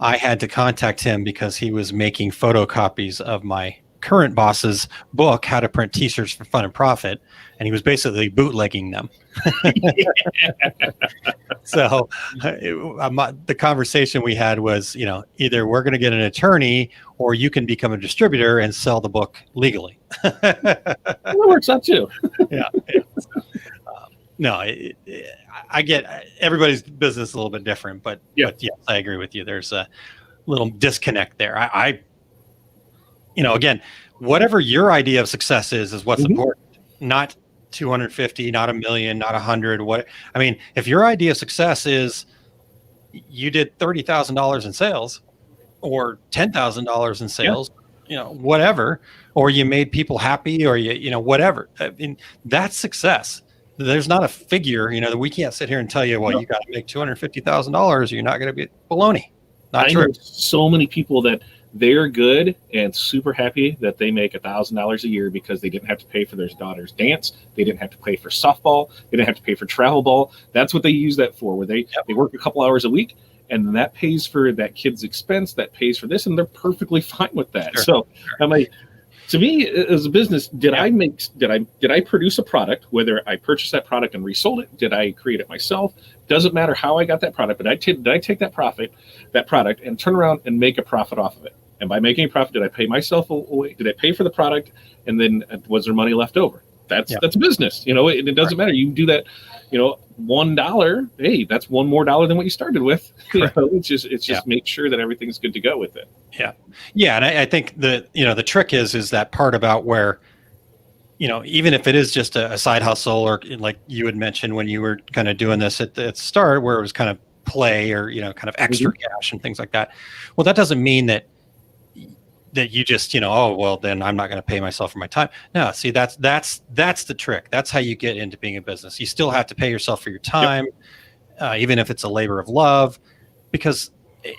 I had to contact him because he was making photocopies of my current boss's book, How to Print T-shirts for Fun and Profit, and he was basically bootlegging them. So the conversation we had was, either we're going to get an attorney or you can become a distributor and sell the book legally. That works out too. No, I get everybody's business is a little bit different, but yes, I agree with you. There's a little disconnect there. Again, whatever your idea of success is what's important, not 250, not a million, not 100. If your idea of success is you did $30,000 in sales or $10,000 in sales, whatever, or you made people happy, or whatever. That's success. There's not a figure, that we can't sit here and tell you, well, you got to make $250,000. You're not going to be baloney. Not true. I know so many people that they're good and super happy that they make $1,000 a year because they didn't have to pay for their daughter's dance. They didn't have to pay for softball. They didn't have to pay for travel ball. That's what they use that for, where they work a couple hours a week, and that pays for that kid's expense, that pays for this, and they're perfectly fine with that. Sure. So I'm like, to me, as a business, did I produce a product, whether I purchased that product and resold it? Did I create it myself? Doesn't matter how I got that product, but did I take that product and turn around and make a profit off of it? And by making a profit, did I pay myself away? Did I pay for the product? And then was there money left over? That's business. It doesn't matter. You do that, $1, hey, that's one more dollar than what you started with. It's just make sure that everything's good to go with it. Yeah. And I think the trick is that part about where, even if it is just a side hustle, or like you had mentioned when you were kind of doing this at the start, where it was kind of play or, kind of extra cash and things like that. Well, that doesn't mean that that you just, oh, well, then I'm not going to pay myself for my time. No, see, that's the trick. That's how you get into being a business. You still have to pay yourself for your time, even if it's a labor of love, because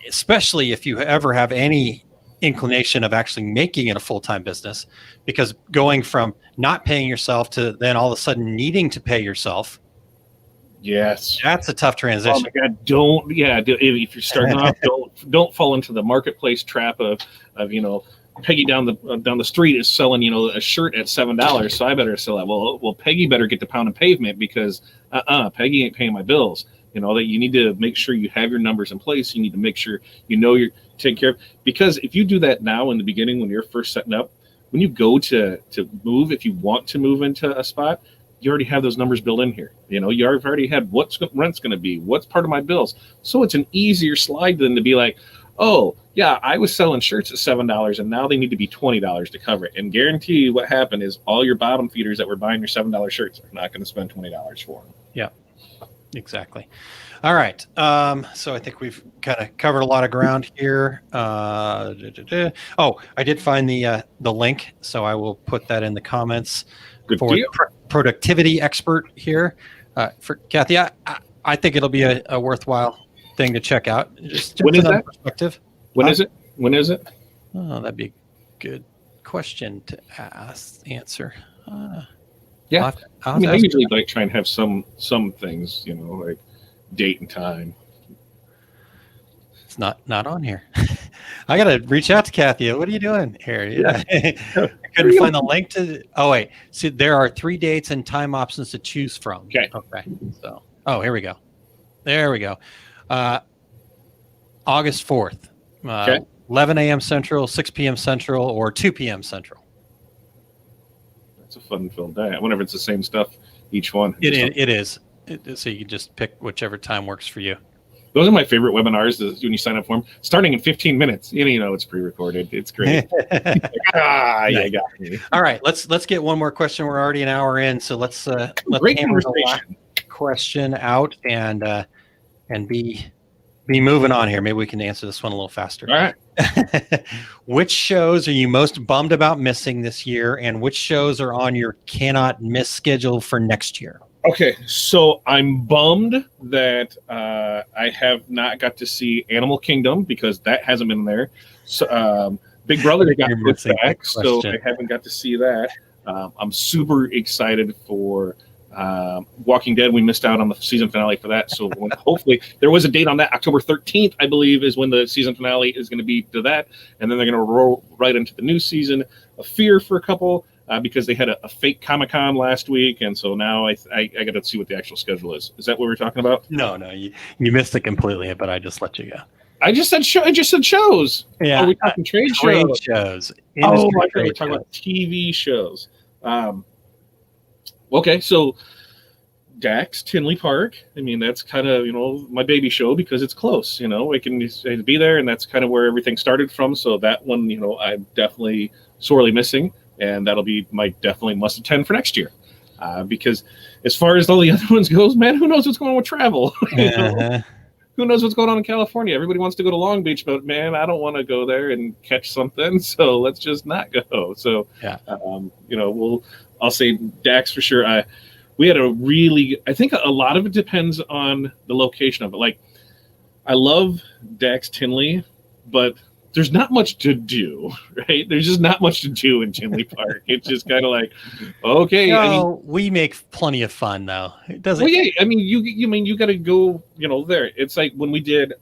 especially if you ever have any inclination of actually making it a full-time business, because going from not paying yourself to then all of a sudden needing to pay yourself, yes, that's a tough transition. Oh my God, if you're starting off, don't fall into the marketplace trap of Peggy down the street is selling a shirt at $7, so I better sell that. Well, Peggy better get the pound of pavement, because Peggy ain't paying my bills. That you need to make sure you have your numbers in place. You need to make sure you're taking care of, because if you do that now in the beginning when you're first setting up, when you go to move, if you want to move into a spot, you already have those numbers built in here. You already had what's rent's going to be, what's part of my bills. So it's an easier slide than to be like, oh yeah, I was selling shirts at $7 and now they need to be $20 to cover it. And guarantee you what happened is all your bottom feeders that were buying your $7 shirts are not going to spend $20 for them. Yeah, exactly. All right. So I think we've kind of covered a lot of ground here. Oh, I did find the link, so I will put that in the comments. Good for deal. Productivity expert here. For Kathy, I think it'll be a worthwhile thing to check out. Just when is that? Perspective. When is it? When is it? Oh, that'd be a good question to answer. Yeah. I usually like try and have some things, like date and time. It's not on here. I gotta reach out to Kathy. What are you doing here? Yeah. I couldn't find the link to. Oh wait, see, there are 3 dates and time options to choose from. Okay. So, here we go. There we go. August 4th, 11 a.m. Central, 6 p.m. Central, or 2 p.m. Central. That's a fun-filled day. I wonder if it's the same stuff each one. It is. So you can just pick whichever time works for you. Those are my favorite webinars when you sign up for them. Starting in 15 minutes. It's pre-recorded. It's great. You got me. All right, let's get one more question. We're already an hour in, so let's great hammer the last question out and be moving on here. Maybe we can answer this one a little faster. All right. Which shows are you most bummed about missing this year, and which shows are on your cannot miss schedule for next year? Okay, so I'm bummed that I have not got to see Animal Kingdom, because that hasn't been there. So Big Brother got put back, so I haven't got to see that. I'm super excited for Walking Dead. We missed out on the season finale for that, so hopefully there was a date on that. October 13th, I believe, is when the season finale is going to be to that, and then they're going to roll right into the new season of Fear for a couple. Because they had a fake Comic-Con last week, and so now I got to see what the actual schedule is. Is that what we're talking about? No, you missed it completely, but I just let you go. I just said shows. Yeah, are we talking trade shows? I thought we were talking about TV shows. Okay, so Dax Tinley Park. I mean, that's kind of my baby show because it's close. I can be there, and that's kind of where everything started from. So that one, I'm definitely sorely missing. And that'll be my definitely must attend for next year, because as far as all the other ones goes, man, who knows what's going on with travel? Who knows what's going on in California? Everybody wants to go to Long Beach, but man, I don't want to go there and catch something. So let's just not go. So yeah, I'll say Dax for sure. We had I think a lot of it depends on the location of it. Like, I love Dax Tinley, but there's not much to do, right? There's just not much to do in Tinley Park. It's just kind of like, okay. We make plenty of fun, though. It doesn't. Well, yeah. I mean, you got to go, there. It's like when we did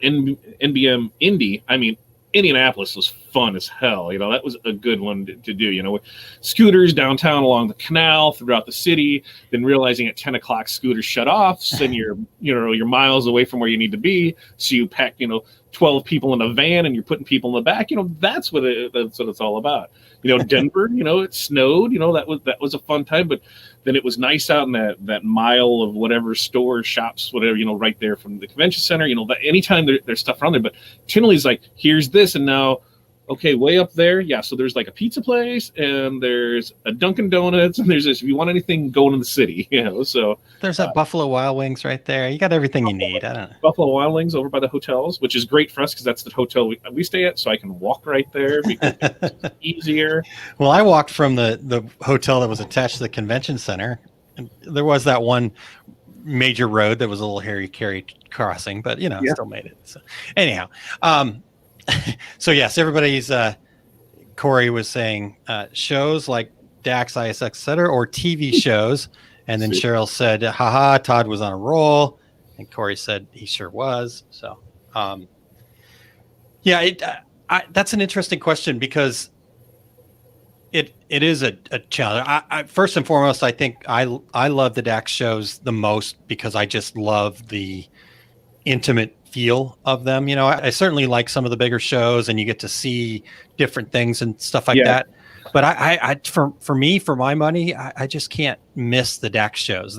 NBM Indy. I mean, Indianapolis was fun as hell. That was a good one to do. With scooters downtown along the canal throughout the city. Then realizing at 10 o'clock scooters shut off, so you're miles away from where you need to be. So you pack 12 people in a van and you're putting people in the back. That's what it's all about. Denver. It snowed. That was a fun time. But then it was nice out in that mile of whatever stores, shops, whatever, right there from the convention center. That anytime there's stuff around there. But Tinley's like, here's this, and now okay, way up there, yeah. So there's like a pizza place, and there's a Dunkin' Donuts, and there's this. If you want anything going in the city, So There's that Buffalo Wild Wings right there. You got everything you need. I don't know. Buffalo Wild Wings over by the hotels, which is great for us because that's the hotel we stay at, so I can walk right there because it's easier. Well, I walked from the hotel that was attached to the convention center. And there was that one major road that was a little hairy carry crossing, but Yeah. still made it. So anyhow, so yes, everybody's Corey was saying shows like DAX, ISX, et cetera, or TV shows. And then Cheryl said, haha, Todd was on a roll. And Corey said he sure was. So, yeah, that's an interesting question because it is a challenge. I first and foremost, I think I love the DAX shows the most because I just love the intimate feel of them. I certainly like some of the bigger shows and you get to see different things and stuff like that. But I for me, for my money, I just can't miss the DAX shows.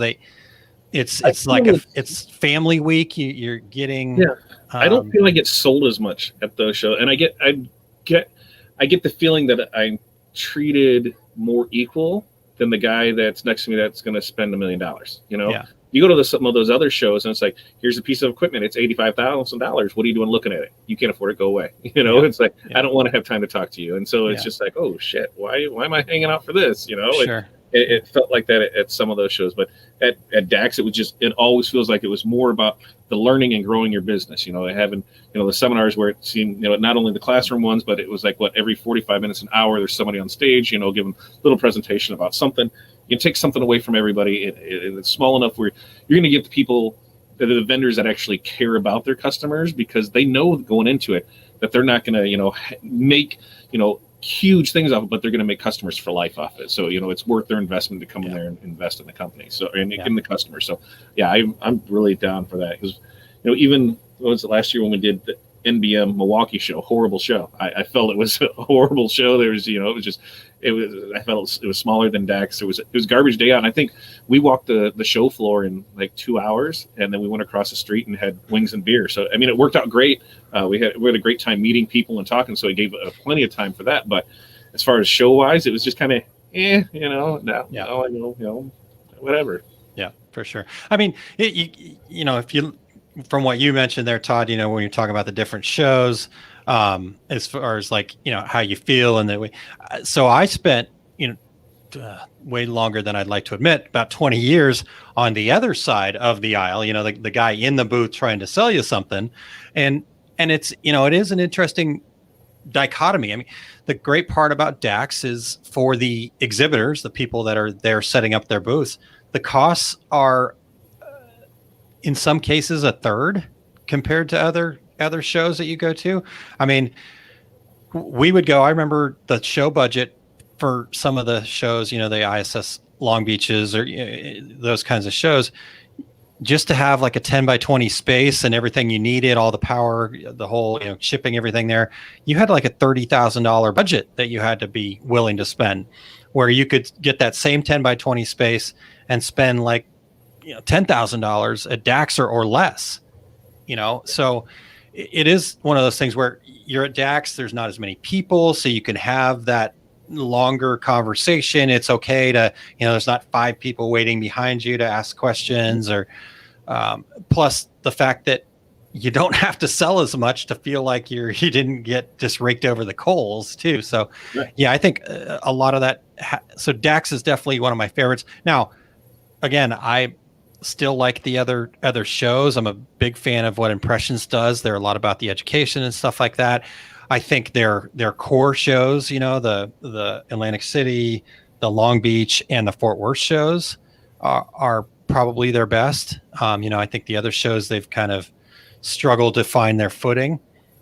It's like it's family week. You're getting. Yeah, I don't feel I get sold as much at those shows, and I get the feeling that I'm treated more equal than the guy that's next to me that's going to spend $1 million. Yeah. You go to some of those other shows, and it's like, here's a piece of equipment. It's $85,000. What are you doing looking at it? You can't afford it. Go away. It's like, I don't want to have time to talk to you. And so it's just like, oh shit, why am I hanging out for this? Sure. It felt like that at some of those shows, but at DAX, it always feels like it was more about the learning and growing your business. Having, the seminars where it seemed, not only the classroom ones, but it was like every 45 minutes, an hour, there's somebody on stage, giving a little presentation about something. You can take something away from everybody. It's small enough where you're going to get the people, the vendors that actually care about their customers, because they know going into it that they're not going to, make, huge things off it, but they're going to make customers for life off it. So, it's worth their investment to come in there and invest in the company. So, and in the customer. So yeah, I'm really down for that. Because, even what was it last year when we did the NBM Milwaukee show, horrible show. I felt it was a horrible show. There was, I felt it was smaller than DAX. It was garbage day out. And I think we walked the show floor in like 2 hours, and then we went across the street and had wings and beer. So, I mean, it worked out great. We had a great time meeting people and talking. So it gave plenty of time for that. But as far as show wise, it was just kind of, whatever. Yeah, for sure. I mean, if you, from what you mentioned there, Todd, when you're talking about the different shows, as far as like, how you feel and the way. So I spent, way longer than I'd like to admit, about 20 years on the other side of the aisle, the guy in the booth trying to sell you something. And it's, it is an interesting dichotomy. I mean, the great part about DAX is for the exhibitors, the people that are there setting up their booths, the costs are in some cases a third compared to other shows that you go to. I mean, we would go, I remember the show budget for some of the shows, the ISS Long Beaches or those kinds of shows, just to have like a 10 by 20 space and everything you needed, all the power, the whole, shipping everything there, you had like a $30,000 budget that you had to be willing to spend, where you could get that same 10 by 20 space and spend like, $10,000 at DAX or less, so it is one of those things where you're at DAX, there's not as many people, so you can have that longer conversation. It's okay to, there's not 5 people waiting behind you to ask questions, or plus the fact that you don't have to sell as much to feel like you didn't get just raked over the coals too. So right. Yeah, I think a lot of that. So DAX is definitely one of my favorites. Now, again, I still like the other shows. I'm a big fan of what Impressions does. They're a lot about the education and stuff like that. I think their core shows, the Atlantic City, the Long Beach, and the Fort Worth shows are probably their best. I think the other shows, they've kind of struggled to find their footing.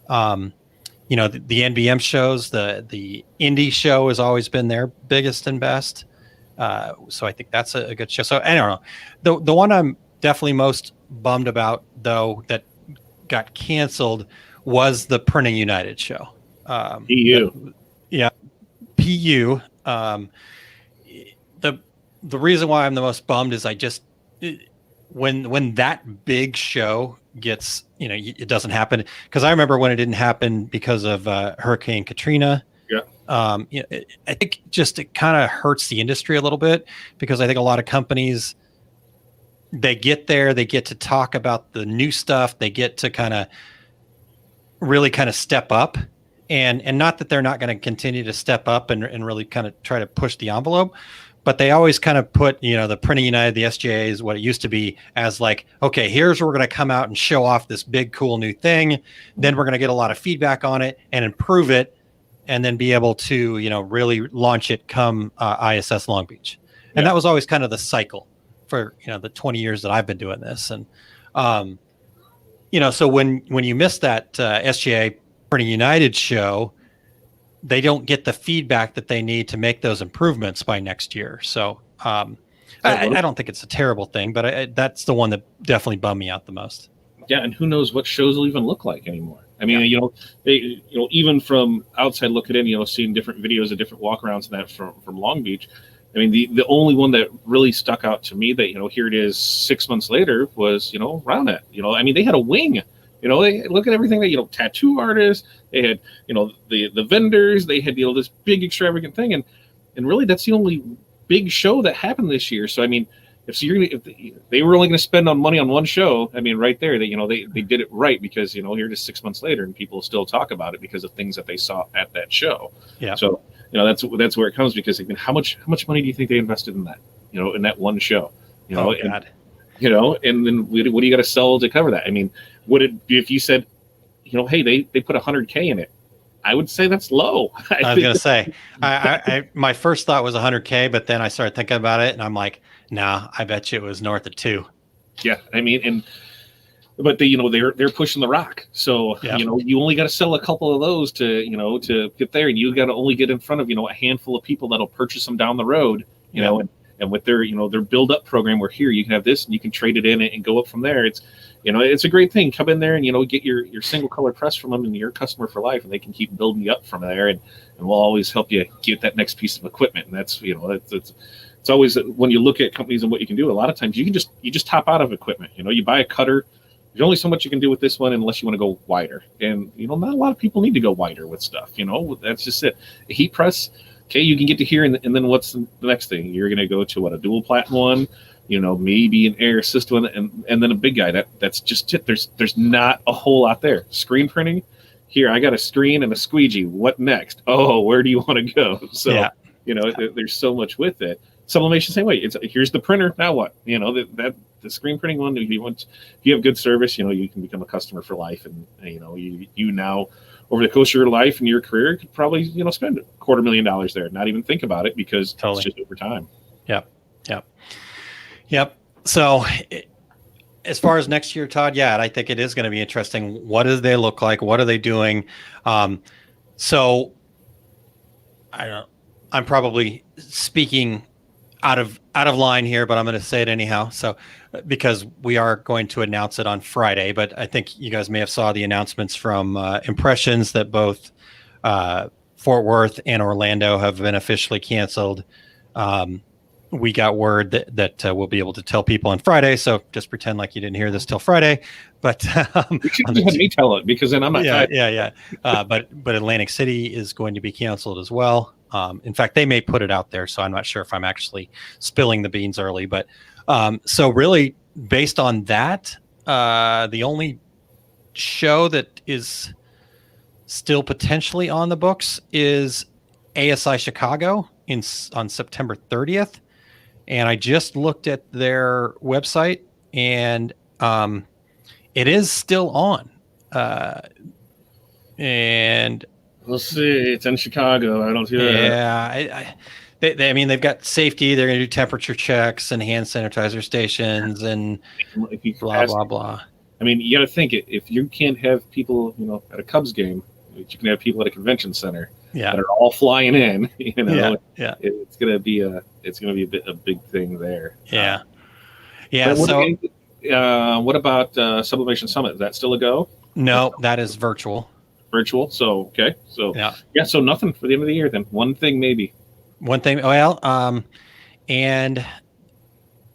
The NBM shows, the indie show has always been their biggest and best. So I think that's a good show. So I don't know. The one I'm definitely most bummed about, though, that got canceled was the Printing United show. PU. Yeah, PU. The reason why I'm the most bummed is I just when that big show gets, it doesn't happen. Because I remember when it didn't happen because of Hurricane Katrina. Yeah. I think just it kind of hurts the industry a little bit, because I think a lot of companies, they get there, they get to talk about the new stuff, they get to kind of really kind of step up, and not that they're not going to continue to step up and really kind of try to push the envelope, but they always kind of put, the Printing United, the SGA is what it used to be, as like, okay, here's where we're going to come out and show off this big, cool new thing. Then we're going to get a lot of feedback on it and improve it, and then be able to, really launch it come ISS Long Beach. And that was always kind of the cycle for, the 20 years that I've been doing this. And, so when you miss that SGA Printing United show, they don't get the feedback that they need to make those improvements by next year. So I don't think it's a terrible thing, but that's the one that definitely bummed me out the most. Yeah, and who knows what shows will even look like anymore. I mean, even from outside looking in, seeing different videos of different walkarounds and that from Long Beach. I mean, the only one that really stuck out to me that, here it is 6 months later was, Rownet. I mean, they had a wing. They look at everything that, tattoo artists, they had, the vendors, they had, this big extravagant thing. And really that's the only big show that happened this year. So, I mean, if they were only going to spend on money on one show, I mean, right there, they did it right, because, here it is 6 months later and people still talk about it because of things that they saw at that show. Yeah. So, that's where it comes, because, I mean, how much money do you think they invested in that, in that one show, Oh, God. And then what do you got to sell to cover that? I mean, would it be if you said, hey, they put $100K in it? I would say that's low. I was going to say, I my first thought was $100K, but then I started thinking about it and I'm like, nah, I bet you it was north of 2. Yeah. I mean, but they're pushing the rock. So, you only got to sell a couple of those to get there, and you got to only get in front of, a handful of people that'll purchase them down the road, and with their, their build up program, where here you can have this and you can trade it in and go up from there. It's, it's a great thing. Come in there and, get your single color press from them, and you're a customer for life, and they can keep building you up from there. And we'll always help you get that next piece of equipment. And that's, it's always, when you look at companies and what you can do, a lot of times you just top out of equipment. You buy a cutter. There's only so much you can do with this one unless you want to go wider. And, not a lot of people need to go wider with stuff. That's just it. A heat press, okay, you can get to here. And then what's the next thing? You're going to go to a dual platen one, maybe an air assist one, and then a big guy. That's just it. There's not a whole lot there. Screen printing, here, I got a screen and a squeegee. What next? Oh, where do you want to go? So, there's so much with it. Sublimation, same way. Here's the printer. Now what? That the screen printing one. If you have good service, you can become a customer for life, and you now, over the course of your life and your career, could probably spend $250,000 there, not even think about it, because It's just over time. Yep. So, as far as next year, Todd, I think it is going to be interesting. What do they look like? What are they doing? So, I don't know. I'm probably speaking out of line here, but I'm going to say it anyhow. So, because we are going to announce it on Friday, but I think you guys may have saw the announcements from Impressions that both Fort Worth and Orlando have been officially canceled. We got word that we'll be able to tell people on Friday. So just pretend like you didn't hear this till Friday. But you should have me tell it, because then I'm not. Yeah. But Atlantic City is going to be canceled as well. In fact, they may put it out there, so I'm not sure if I'm actually spilling the beans early. But so really, based on that, the only show that is still potentially on the books is ASI Chicago on September 30th. And I just looked at their website, and it is still on. And we'll see. It's in Chicago. I don't see that. Yeah, they've got safety. They're going to do temperature checks and hand sanitizer stations and blah blah blah. I mean, you got to think, if you can't have people, at a Cubs game, you can have people at a convention center. That are all flying in. It's gonna be a big thing there. Yeah. What about Sublimation Summit? Is that still a go? No, that is virtual. Virtual. So okay. So So nothing for the end of the year then. One thing maybe. One thing. Well, and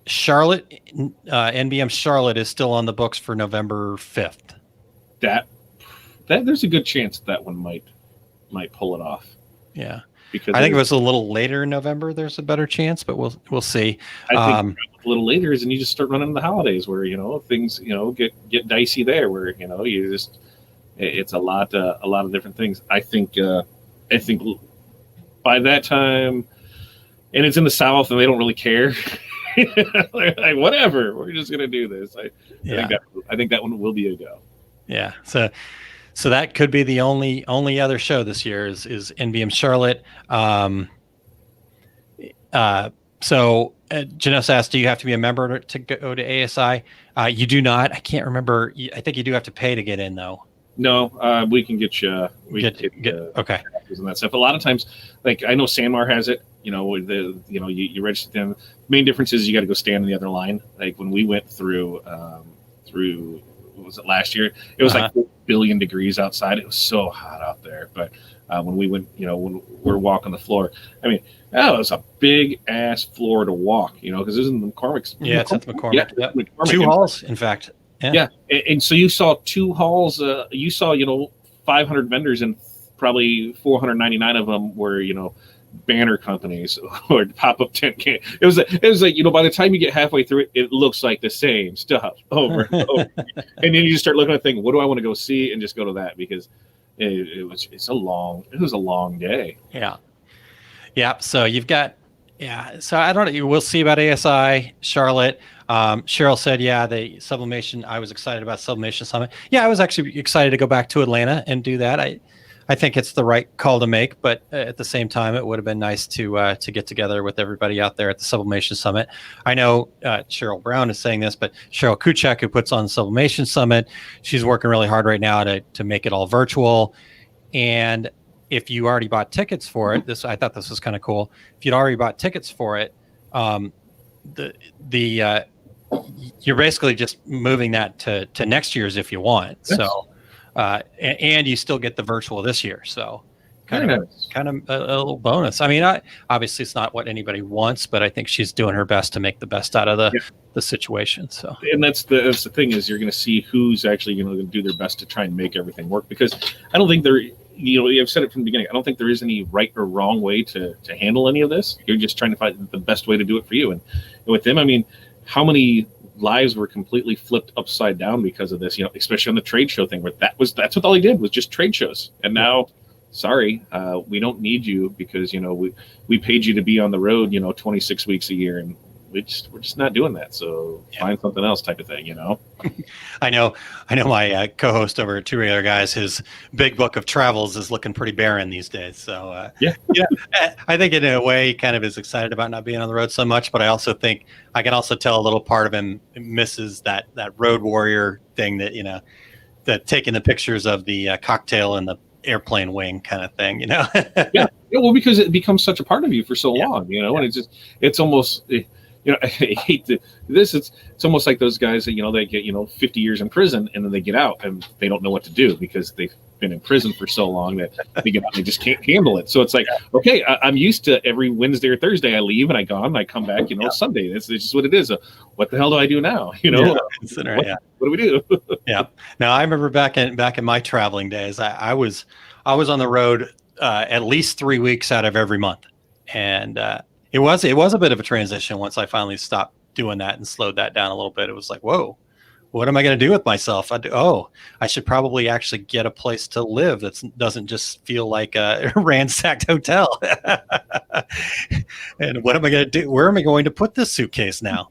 Charlotte, NBM Charlotte is still on the books for November 5th. That there's a good chance that one might pull it off. Yeah. Because I think if it was a little later in November, there's a better chance, but we'll see. I think a little later is, and you just start running the holidays where things get dicey there, where you just it's a lot of different things. I think by that time, and it's in the South, and they don't really care. Like, whatever, we're just gonna do this. I think that one will be a go. Yeah. So that could be the only other show this year is NBM Charlotte. So Janos asked, do you have to be a member to go to ASI? You do not. I can't remember. I think you do have to pay to get in, though. No, we can get you. Okay. And that stuff. A lot of times, like I know Sanmar has it. You register them. Main difference is you got to go stand in the other line. Like when we went through what was it last year? It was like 4 billion degrees outside. It was so hot out there. But when we went, when we're walking the floor, I mean, that was a big ass floor to walk. Because this is in McCormick's. Yeah, it's at the McCormick. Yeah, yep. McCormick. 2 halls, in fact. Yeah. And so you saw 2 halls. You saw 500 vendors, and probably 499 of them were banner companies or pop-up tent can. It was like by the time you get halfway through it, it looks like the same stuff over and over. And then you just start looking at things. What do I want to go see? And just go to that, because it was a long day. Yeah. So you've got, so I don't know. We'll see about ASI Charlotte. Cheryl said, the Sublimation. I was excited about Sublimation Summit. Yeah, I was actually excited to go back to Atlanta and do that. I think it's the right call to make, but at the same time, it would have been nice to get together with everybody out there at the Sublimation Summit. I know Cheryl Brown is saying this, but Cheryl Kuchek, who puts on the Sublimation Summit, she's working really hard right now to make it all virtual. And if you already bought tickets for it, I thought this was kind of cool. If you'd already bought tickets for it, you're basically just moving that to next year's if you want. Yes. So. And you still get the virtual this year, so kind of a little bonus. I mean, obviously it's not what anybody wants, but I think she's doing her best to make the best out of the situation. So, and that's the thing, is you're going to see who's actually going to do their best to try and make everything work. Because I don't think I've said it from the beginning. I don't think there is any right or wrong way to handle any of this. You're just trying to find the best way to do it for you. And with them, I mean, how many lives were completely flipped upside down because of this, especially on the trade show thing, where that's what all he did was just trade shows. And now, sorry, we don't need you, because we paid you to be on the road 26 weeks a year, and we're just not doing that. So find something else, type of thing. I know my co-host over at Two Regular Guys, his big book of travels is looking pretty barren these days. So I think in a way he kind of is excited about not being on the road so much, but I also think I can also tell a little part of him misses that road warrior thing, that that taking the pictures of the cocktail and the airplane wing kind of thing. Yeah, well, because it becomes such a part of you for so long, and it's almost. I hate this. It's almost like those guys that they get 50 years in prison, and then they get out and they don't know what to do because they've been in prison for so long that they get out and they just can't handle it. So it's like, okay, I'm used to every Wednesday or Thursday I leave and I go and I come back Sunday. It's just what it is. What the hell do I do now? What do we do? Yeah. Now I remember back in my traveling days, I was on the road at least 3 weeks out of every month, and It was a bit of a transition once I finally stopped doing that and slowed that down a little bit. It was like, whoa, what am I going to do with myself? I should probably actually get a place to live that doesn't just feel like a ransacked hotel. And what am I going to do? Where am I going to put this suitcase now?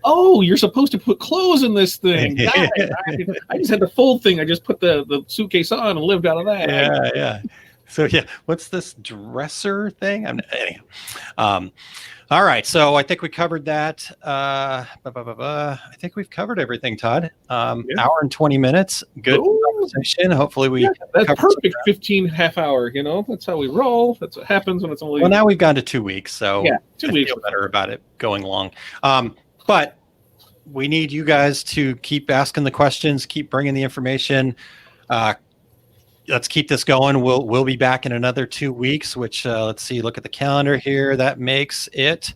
Oh, you're supposed to put clothes in this thing. I just had the fold thing. I just put the suitcase on and lived out of that. Yeah. So what's this dresser thing? All right. So I think we covered that. I think we've covered everything, Todd. Hour and 20 minutes. Good conversation. Hopefully that's perfect. 15 half hour. That's how we roll. That's what happens when it's only. Well, now we've gone to 2 weeks, so 2 weeks. I feel better about it going long. But we need you guys to keep asking the questions, keep bringing the information. Let's keep this going. We'll be back in another 2 weeks, which let's see, look at the calendar here. That makes it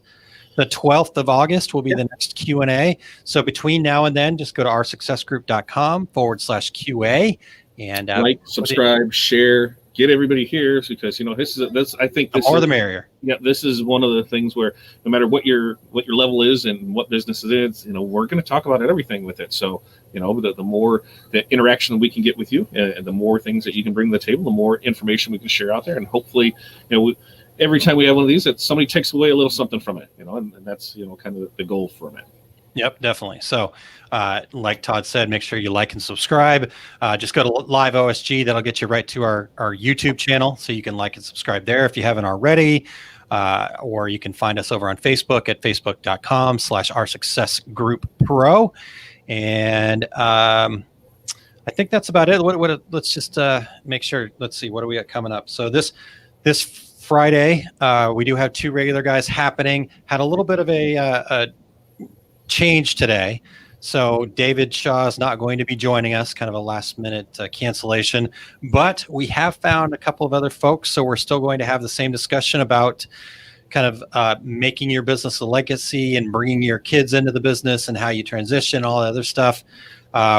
The 12th of August will be the next Q&A. So between now and then, just go to oursuccessgroup.com/QA and like, subscribe, share, get everybody here, because this I think this the more is, the merrier. Yeah, this is one of the things where no matter what your level is and what business it is, we're going to talk about everything with it. So the more the interaction we can get with you, and the more things that you can bring to the table, the more information we can share out there, and hopefully every time we have one of these, that somebody takes away a little something from it, and that's kind of the goal from it. Yep, definitely. So, like Todd said, make sure you like and subscribe. Just go to Live OSG. That'll get you right to our YouTube channel, so you can like and subscribe there if you haven't already. Or you can find us over on Facebook at facebook.com/OurSuccessGroupPro. And I think that's about it. Let's just make sure. Let's see. What do we got coming up? So this Friday, we do have 2 regular guys happening. Had a little bit of a change today. So David Shaw is not going to be joining us, kind of a last minute cancellation, but we have found a couple of other folks. So we're still going to have the same discussion about kind of making your business a legacy and bringing your kids into the business and how you transition, all that other stuff.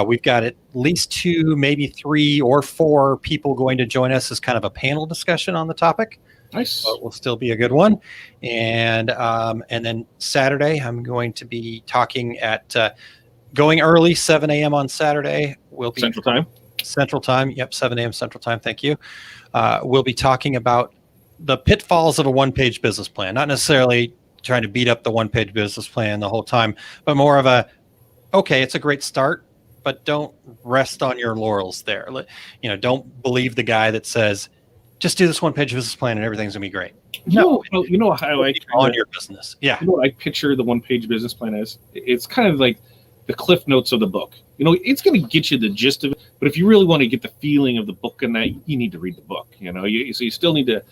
We've got at least 2, maybe 3 or 4 people going to join us as kind of a panel discussion on the topic. Nice. So it will still be a good one. And then Saturday, I'm going to be talking at going early, 7 a.m. on Saturday. We'll be Central Time. Central Time. Yep, 7 a.m. Central Time. Thank you. We'll be talking about the pitfalls of a one-page business plan. Not necessarily trying to beat up the one-page business plan the whole time, but more of okay, it's a great start, but don't rest on your laurels there. Don't believe the guy that says, just do this one-page business plan and everything's gonna be great. No, how I on your business. Yeah. What I picture the one-page business plan as? It's kind of like the cliff notes of the book. It's going to get you the gist of it, but if you really want to get the feeling of the book and that, you need to read the book. So you still need to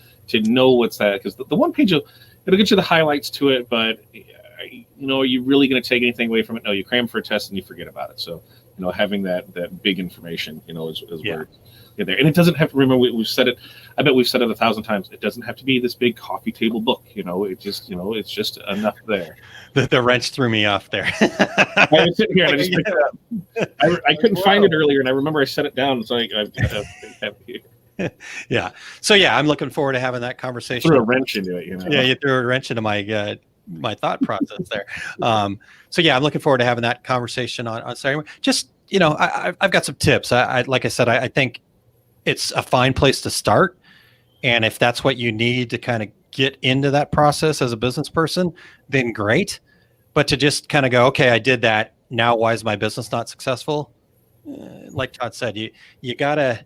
know what's that, because the one page it'll get you the highlights to it, but are you really going to take anything away from it? No, you cram for a test and you forget about it. So having that big information is where it's there. And it doesn't have to, remember, we've said it, I bet we've said it 1,000 times, it doesn't have to be this big coffee table book. It just it's just enough there. The wrench threw me off there. I was sitting here and I just picked it up. I couldn't find it earlier, and I remember I set it down, so I yeah. So I'm looking forward to having that conversation. Threw a wrench into it, Yeah, you threw a wrench into my my thought process there. I'm looking forward to having that conversation on Saturday. Just I've got some tips. I like I said, I think it's a fine place to start, and if that's what you need to kind of get into that process as a business person, then great. But to just kind of go, okay, I did that. Now, why is my business not successful? Like Todd said, you gotta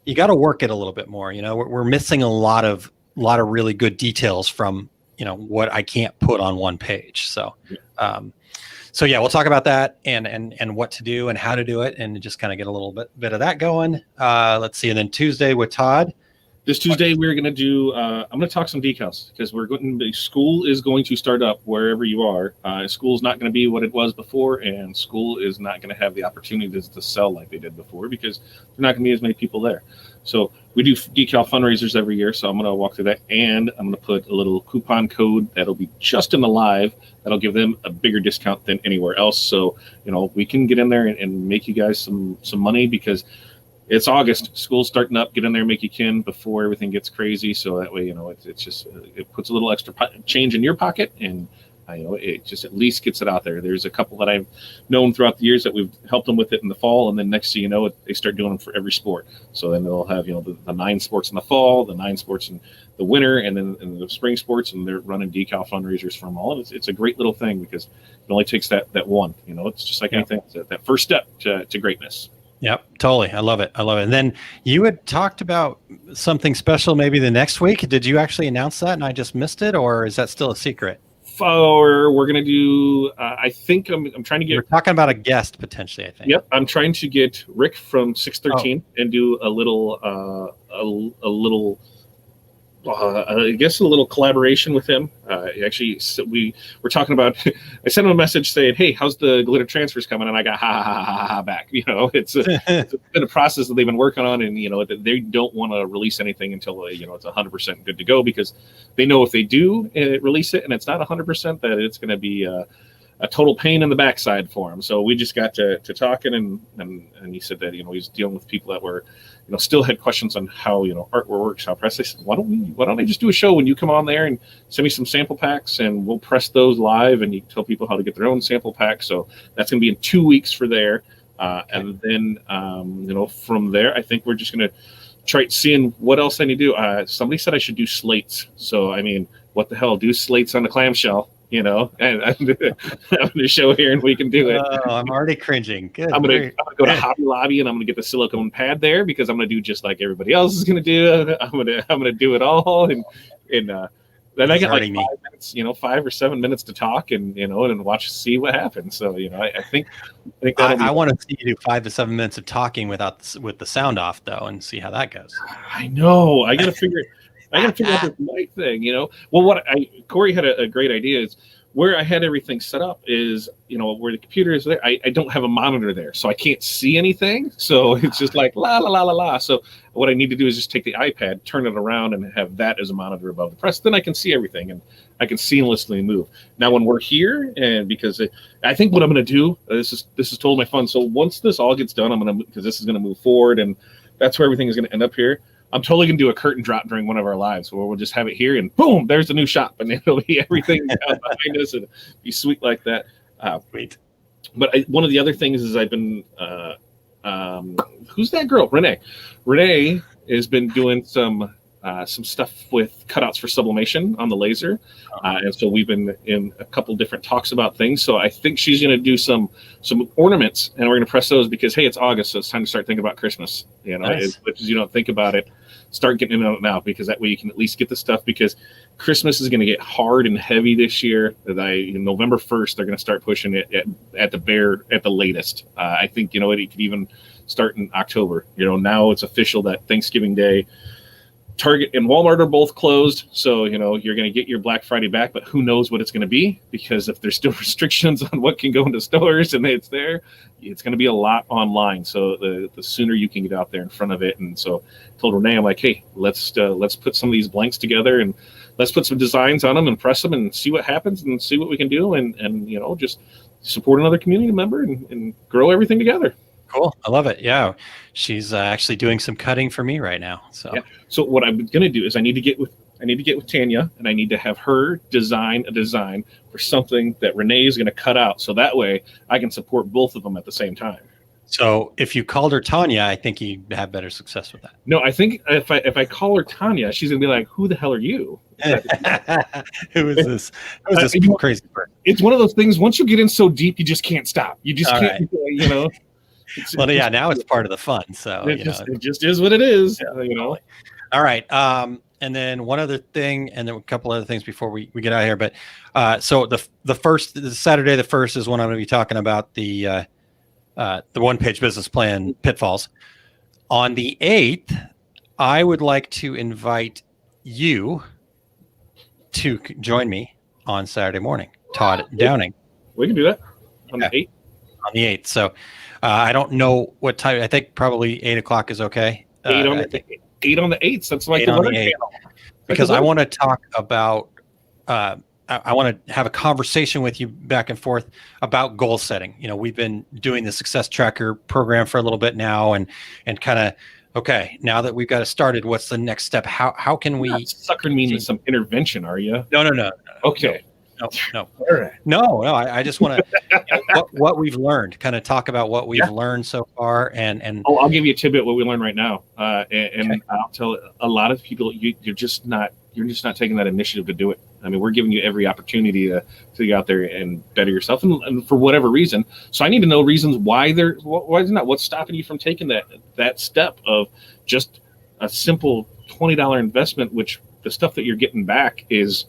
work it a little bit more. We're missing a lot of really good details from what I can't put on one page. So, we'll talk about that and what to do and how to do it, and just kind of get a little bit of that going. Let's see, and then Tuesday with Todd. This Tuesday, we're going to do, I'm going to talk some decals, because school is going to start up wherever you are. School's not going to be what it was before, and school is not going to have the opportunity to sell like they did before, because there's not going to be as many people there. So we do decal fundraisers every year, so I'm going to walk through that, and I'm going to put a little coupon code that'll be just in the live that'll give them a bigger discount than anywhere else. So, we can get in there and make you guys some money, because it's August, school's starting up. Get in there, make you kin before everything gets crazy. So that way, it's just, it puts a little extra change in your pocket, and it just at least gets it out there. There's a couple that I've known throughout the years that we've helped them with it in the fall, and then next thing you know, they start doing them for every sport. So then they'll have the 9 sports in the fall, the 9 sports in the winter, and then in the spring sports, and they're running decal fundraisers from all. And it's a great little thing, because it only takes that one. It's just like anything. It's that first step to greatness. Yep, totally. I love it. And then you had talked about something special maybe the next week. Did you actually announce that and I just missed it, or is that still a secret? We're going to do, I think I'm trying to get... We're talking about a guest potentially, I think. Yep, I'm trying to get Rick from 613 and do a little I guess a little collaboration with him. Actually, we were talking about. I sent him a message saying, "Hey, how's the glitter transfers coming?" And I got ha ha ha ha, ha back. It's been a process that they've been working on, and they don't want to release anything until it's 100% good to go, because they know if they do release it and it's not 100%, that it's going to be a total pain in the backside for him. So we just got to talking, and he said that he's dealing with people that were still had questions on how artwork works, how press. I said, why don't I just do a show when you come on there and send me some sample packs, and we'll press those live, and you tell people how to get their own sample packs. So that's going to be in 2 weeks for there, and then from there I think we're just going to try seeing what else I need to do. Somebody said I should do slates. So I mean, what the hell, do slates on the clamshell? And I'm going to show here and we can do it. Oh, I'm already cringing. Good. I'm gonna go to Hobby Lobby, and I'm gonna get the silicone pad there, because I'm gonna do just like everybody else is gonna do. I'm gonna do it all, and then I got like 5 minutes, 5 or 7 minutes to talk, and see what happens. So I think I want to see you do 5 to 7 minutes of talking with the sound off though, and see how that goes. I know. I gotta figure out this mic thing. Well, Corey had a great idea. Is where I had everything set up is, where the computer is there. I don't have a monitor there, so I can't see anything. So it's just like la la la la la. So what I need to do is just take the iPad, turn it around, and have that as a monitor above the press. Then I can see everything, and I can seamlessly move. Now, when we're here, and because I think what I'm going to do, this is totally fun. So once this all gets done, because this is going to move forward, and that's where everything is going to end up here. I'm totally going to do a curtain drop during one of our lives where we'll just have it here, and boom, there's the new shop, and it'll be everything down behind us, and be sweet like that. Great. But one of the other things is I've been, who's that girl? Renee. Renee has been doing some stuff with cutouts for sublimation on the laser. And so we've been in a couple different talks about things. So I think she's going to do some ornaments, and we're going to press those because, hey, it's August, so it's time to start thinking about Christmas. Nice. As much as you don't think about it, start getting in on it now, because that way you can at least get the stuff, because Christmas is going to get hard and heavy this year. November 1st, they're going to start pushing it at the latest. I think, it could even start in October. Now it's official that Thanksgiving Day, Target and Walmart are both closed, so you're going to get your Black Friday back, but who knows what it's going to be, because if there's still restrictions on what can go into stores and it's there, it's going to be a lot online. So the sooner you can get out there in front of it. And so I told Renee, I'm like, hey, let's put some of these blanks together, and let's put some designs on them and press them and see what happens and see what we can do, and just support another community member and grow everything together. Cool. I love it. Yeah. She's actually doing some cutting for me right now. So, yeah. So what I'm going to do is I need to get with Tanya, and I need to have her design a design for something that Renee is going to cut out. So that way I can support both of them at the same time. So if you called her Tanya, I think you'd have better success with that. No, I think if I call her Tanya, she's going to be like, who the hell are you? Who is this? Who is this crazy person? It's one of those things. Once you get in so deep, you just can't stop. You just can't, Well, yeah, now it's part of the fun. So it just is what it is. Yeah, All right. And then one other thing, and then a couple other things before we get out of here. But so the Saturday the 1st is when I'm going to be talking about the one-page business plan pitfalls. On the 8th, I would like to invite you to join me on Saturday morning, Todd Downing. We can do that on the 8th. On the 8th. So I don't know what time. I think probably 8 o'clock is okay. 8 on the 8th. That's like the weather channel. Because I want to talk about. I want to have a conversation with you back and forth about goal setting. We've been doing the Success Tracker program for a little bit now, and kind of, okay, now that we've got it started, what's the next step? How can we? Suckering me into some intervention, are you? No. Okay. No. All right. No. I just want to what we've learned. Kind of talk about what we've learned so far, and. Oh, I'll give you a tidbit what we learned right now, and I'll tell a lot of people you're just not taking that initiative to do it. I mean, we're giving you every opportunity to get out there and better yourself, and for whatever reason. So I need to know reasons why is not what's stopping you from taking that step of just a simple $20 investment, which the stuff that you're getting back is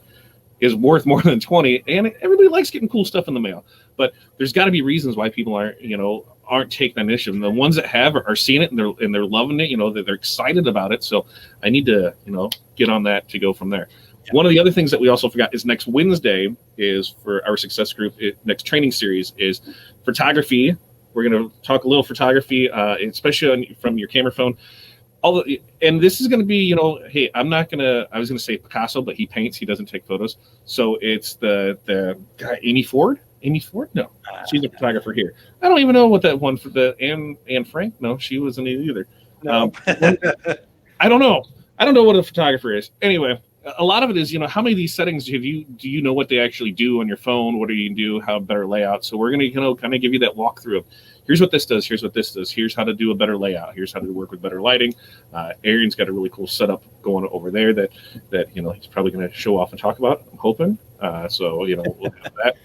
worth more than 20, and everybody likes getting cool stuff in the mail. But there's got to be reasons why people aren't taking that initiative. And the ones that have are seeing it and they're loving it. You know, they're excited about it. So I need to, you know, get on that to go from there. Yeah. One of the other things that we also forgot is next Wednesday is for our success group. Next training series is photography. We're going to talk a little photography, especially from your camera phone. And this is going to be, you know, hey, I was going to say Picasso, but he paints, he doesn't take photos. So it's the guy, Amy Ford. No, she's a photographer here. I don't even know what that one for the Anne Frank. No, she wasn't either. No. I don't know. I don't know what a photographer is. Anyway, a lot of it is, you know, how many of these settings do you know what they actually do on your phone? What do you do? How better layout? So we're going to, you know, kind of give you that walkthrough of here's what this does. Here's what this does. Here's how to do a better layout. Here's how to work with better lighting. Aaron's got a really cool setup going over there that you know, he's probably going to show off and talk about, I'm hoping. So, you know, we'll have that.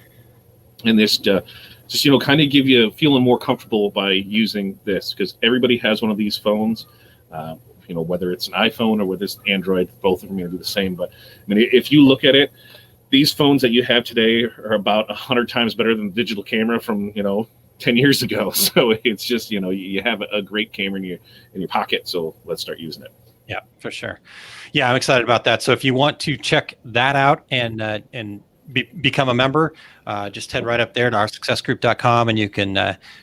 And this just, you know, kind of give you feeling more comfortable by using this, because everybody has one of these phones. You know, whether it's an iPhone or whether it's Android, both of them are going to do the same. But I mean, if you look at it, these phones that you have today are about 100 times better than the digital camera from, you know, 10 years ago. So it's just, you know, you have a great camera in your pocket. So let's start using it. Yeah, for sure. Yeah, I'm excited about that. So if you want to check that out and become a member, just head right up there to oursuccessgroup.com and you can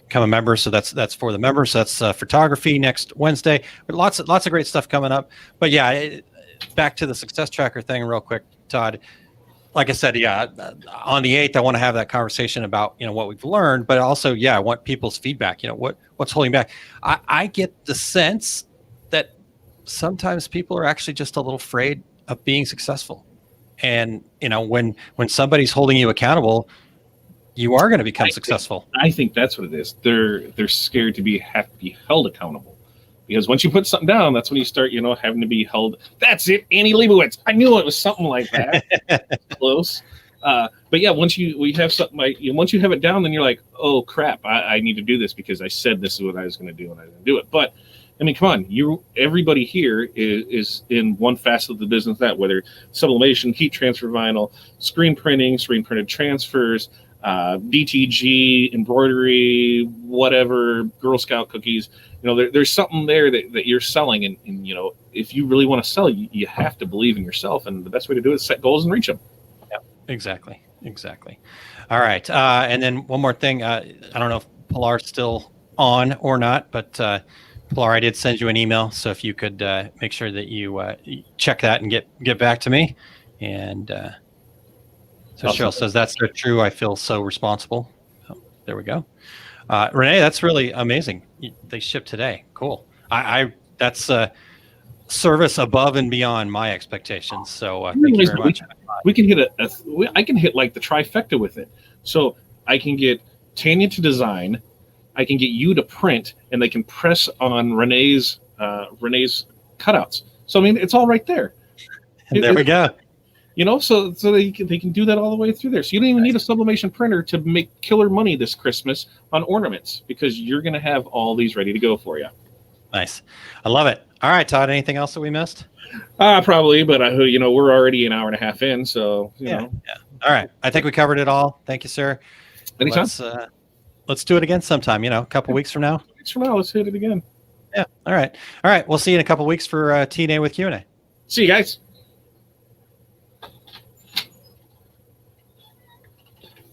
become a member. So that's for the members. That's photography next Wednesday. But lots of great stuff coming up. But yeah, back to the success tracker thing real quick, Todd. Like I said, yeah, on the 8th, I want to have that conversation about, you know, what we've learned, but also, yeah, I want people's feedback. You know, what's holding back. I get the sense that sometimes people are actually just a little afraid of being successful. And, you know, when somebody's holding you accountable, you are going to become successful. I think that's what it is. They're scared to have to be held accountable. Because once you put something down, that's when you start, you know, having to be held. That's it, Annie Leibovitz. I knew it was something like that. Close. But yeah, once you have something like, once you have it down, then you're like, oh crap, I need to do this because I said this is what I was going to do and I didn't do it. But I mean, come on, everybody here is in one facet of the business, that whether sublimation, heat transfer vinyl, screen printing, screen printed transfers, DTG, embroidery, whatever, Girl Scout cookies. You know, there's something there that you're selling, and you know, if you really want to sell, you have to believe in yourself, and the best way to do it is set goals and reach them. Yeah, exactly. All right, and then one more thing. I don't know if Pilar's still on or not, but Pilar, I did send you an email, so if you could make sure that you check that and get back to me. And so Cheryl says, that's so true. I feel so responsible. Oh, there we go. Renee, that's really amazing. They shipped today. Cool. I that's service above and beyond my expectations. So thank you very much. We can hit I can hit like the trifecta with it. So I can get Tanya to design, I can get you to print, and they can press on Renee's cutouts. So I mean, it's all right there. And there we go. You know, so they can do that all the way through there. So you don't even need a sublimation printer to make killer money this Christmas on ornaments, because you're going to have all these ready to go for you. Nice. I love it. All right, Todd, anything else that we missed? Probably, but you know, we're already an hour and a half in, so you know. Yeah. All right. I think we covered it all. Thank you, sir. Anytime. Let's do it again sometime, you know, a couple weeks from now. Let's hit it again. Yeah. All right. We'll see you in a couple weeks for Q&A with Q&A. See you guys.